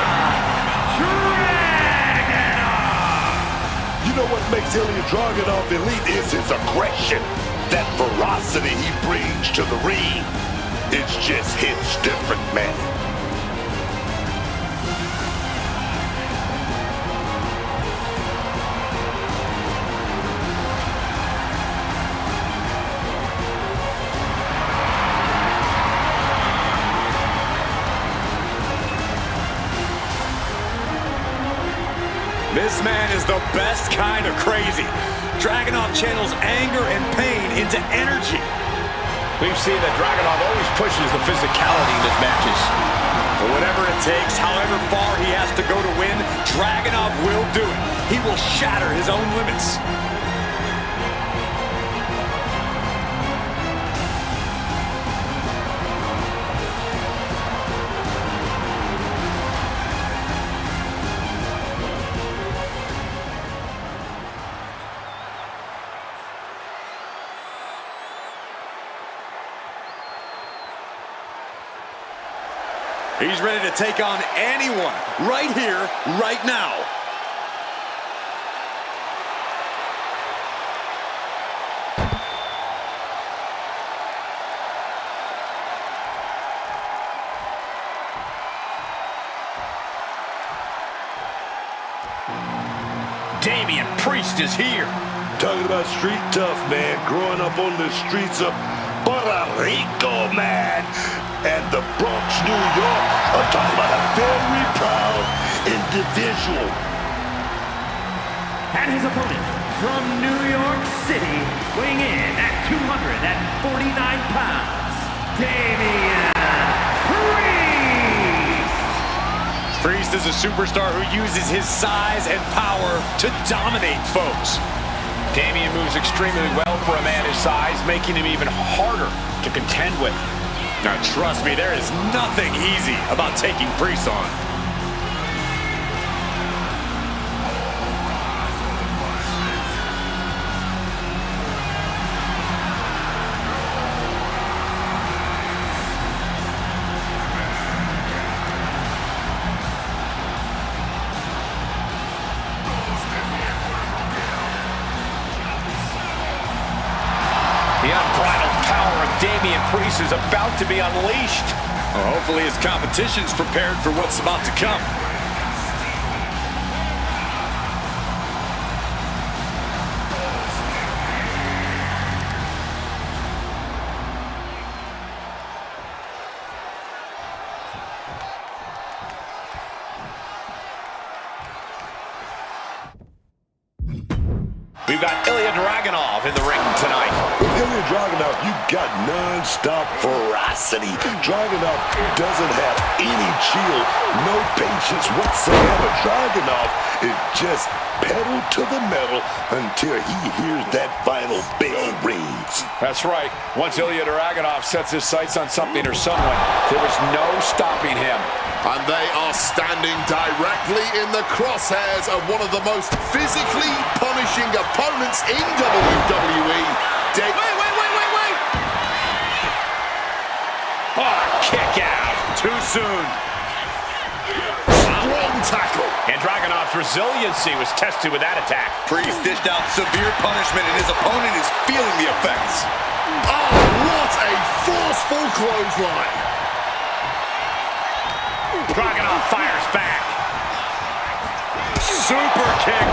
Dragunov!
You know what makes Ilya Dragunov elite is his aggression. That ferocity he brings to the ring. It's just hits different, man.
This man is the best kind of crazy. Dragunov channels anger and pain into energy.
We've seen that Dragunov always pushes the physicality in his matches.
For whatever it takes, however far he has to go to win, Dragunov will do it. He will shatter his own limits. He's ready to take on anyone right here, right now.
Damian Priest is here.
Talking about street tough, man. Growing up on the streets of Puerto Rico, man. And the Bronx, New York. I'm talking about a very proud individual.
And his opponent from New York City, weighing in at 249 pounds, Damian Priest!
Priest is a superstar who uses his size and power to dominate foes.
Damian moves extremely well for a man his size, making him even harder to contend with.
Now, trust me, there is nothing easy about taking Priest on.
The unbridled power of Damian Priest is about to be unleashed.
Well, hopefully his competition's prepared for what's about to come.
We've got Ilya Dragunov in the ring tonight.
With Ilya Dragunov, you got non-stop ferocity. Dragunov doesn't have any chill, no patience whatsoever. Dragunov is just pedal to the metal until he hears that final bell rings.
That's right. Once Ilya Dragunov sets his sights on something or someone, there is no stopping him.
And they are standing directly in the crosshairs of one of the most physically punishing opponents in WWE. Wait!
Oh, kick out. Too soon.
Strong tackle.
And Dragunov's resiliency was tested with that attack.
Priest dished out severe punishment, and his opponent is feeling the effects.
Oh, what a forceful clothesline.
Dragunov fires back.
Super kick.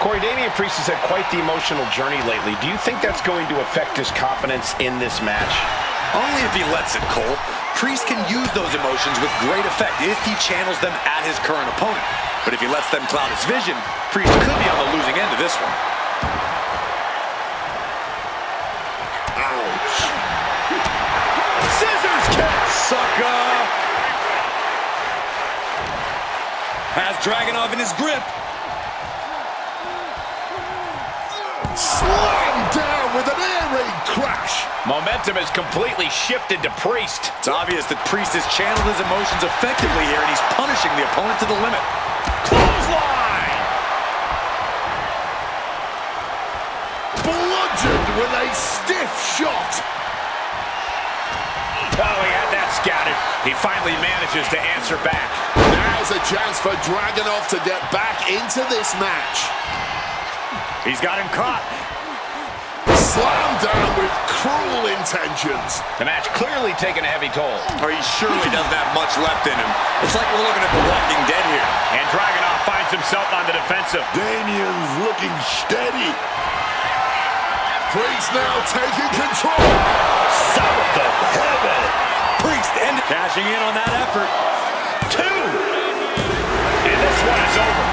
Corey, Damian Priest has had quite the emotional journey lately. Do you think that's going to affect his confidence in this match?
Only if he lets it, Cole. Priest can use those emotions with great effect if he channels them at his current opponent. But if he lets them cloud his vision, Priest could be on the losing end of this one.
Ouch.
Scissors kick! Sucker! Has Dragunov in his grip.
Slammed down with an air raid crash.
Momentum has completely shifted to Priest.
It's obvious that Priest has channeled his emotions effectively here, and he's punishing the opponent to the limit.
Clothesline!
Bludgeoned with a stiff shot.
Oh, he had that scouted. He finally manages to answer back.
Now's a chance for Dragunov to get back into this match.
He's got him caught.
Slammed down with cruel intentions.
The match clearly taking a heavy toll.
Or he surely doesn't have much left in him. It's like we're looking at The Walking Dead here.
And Dragunov finds himself on the defensive.
Damian's looking steady.
Priest now taking control.
South of heaven.
Priest cashing in on that effort.
2. And this one is over.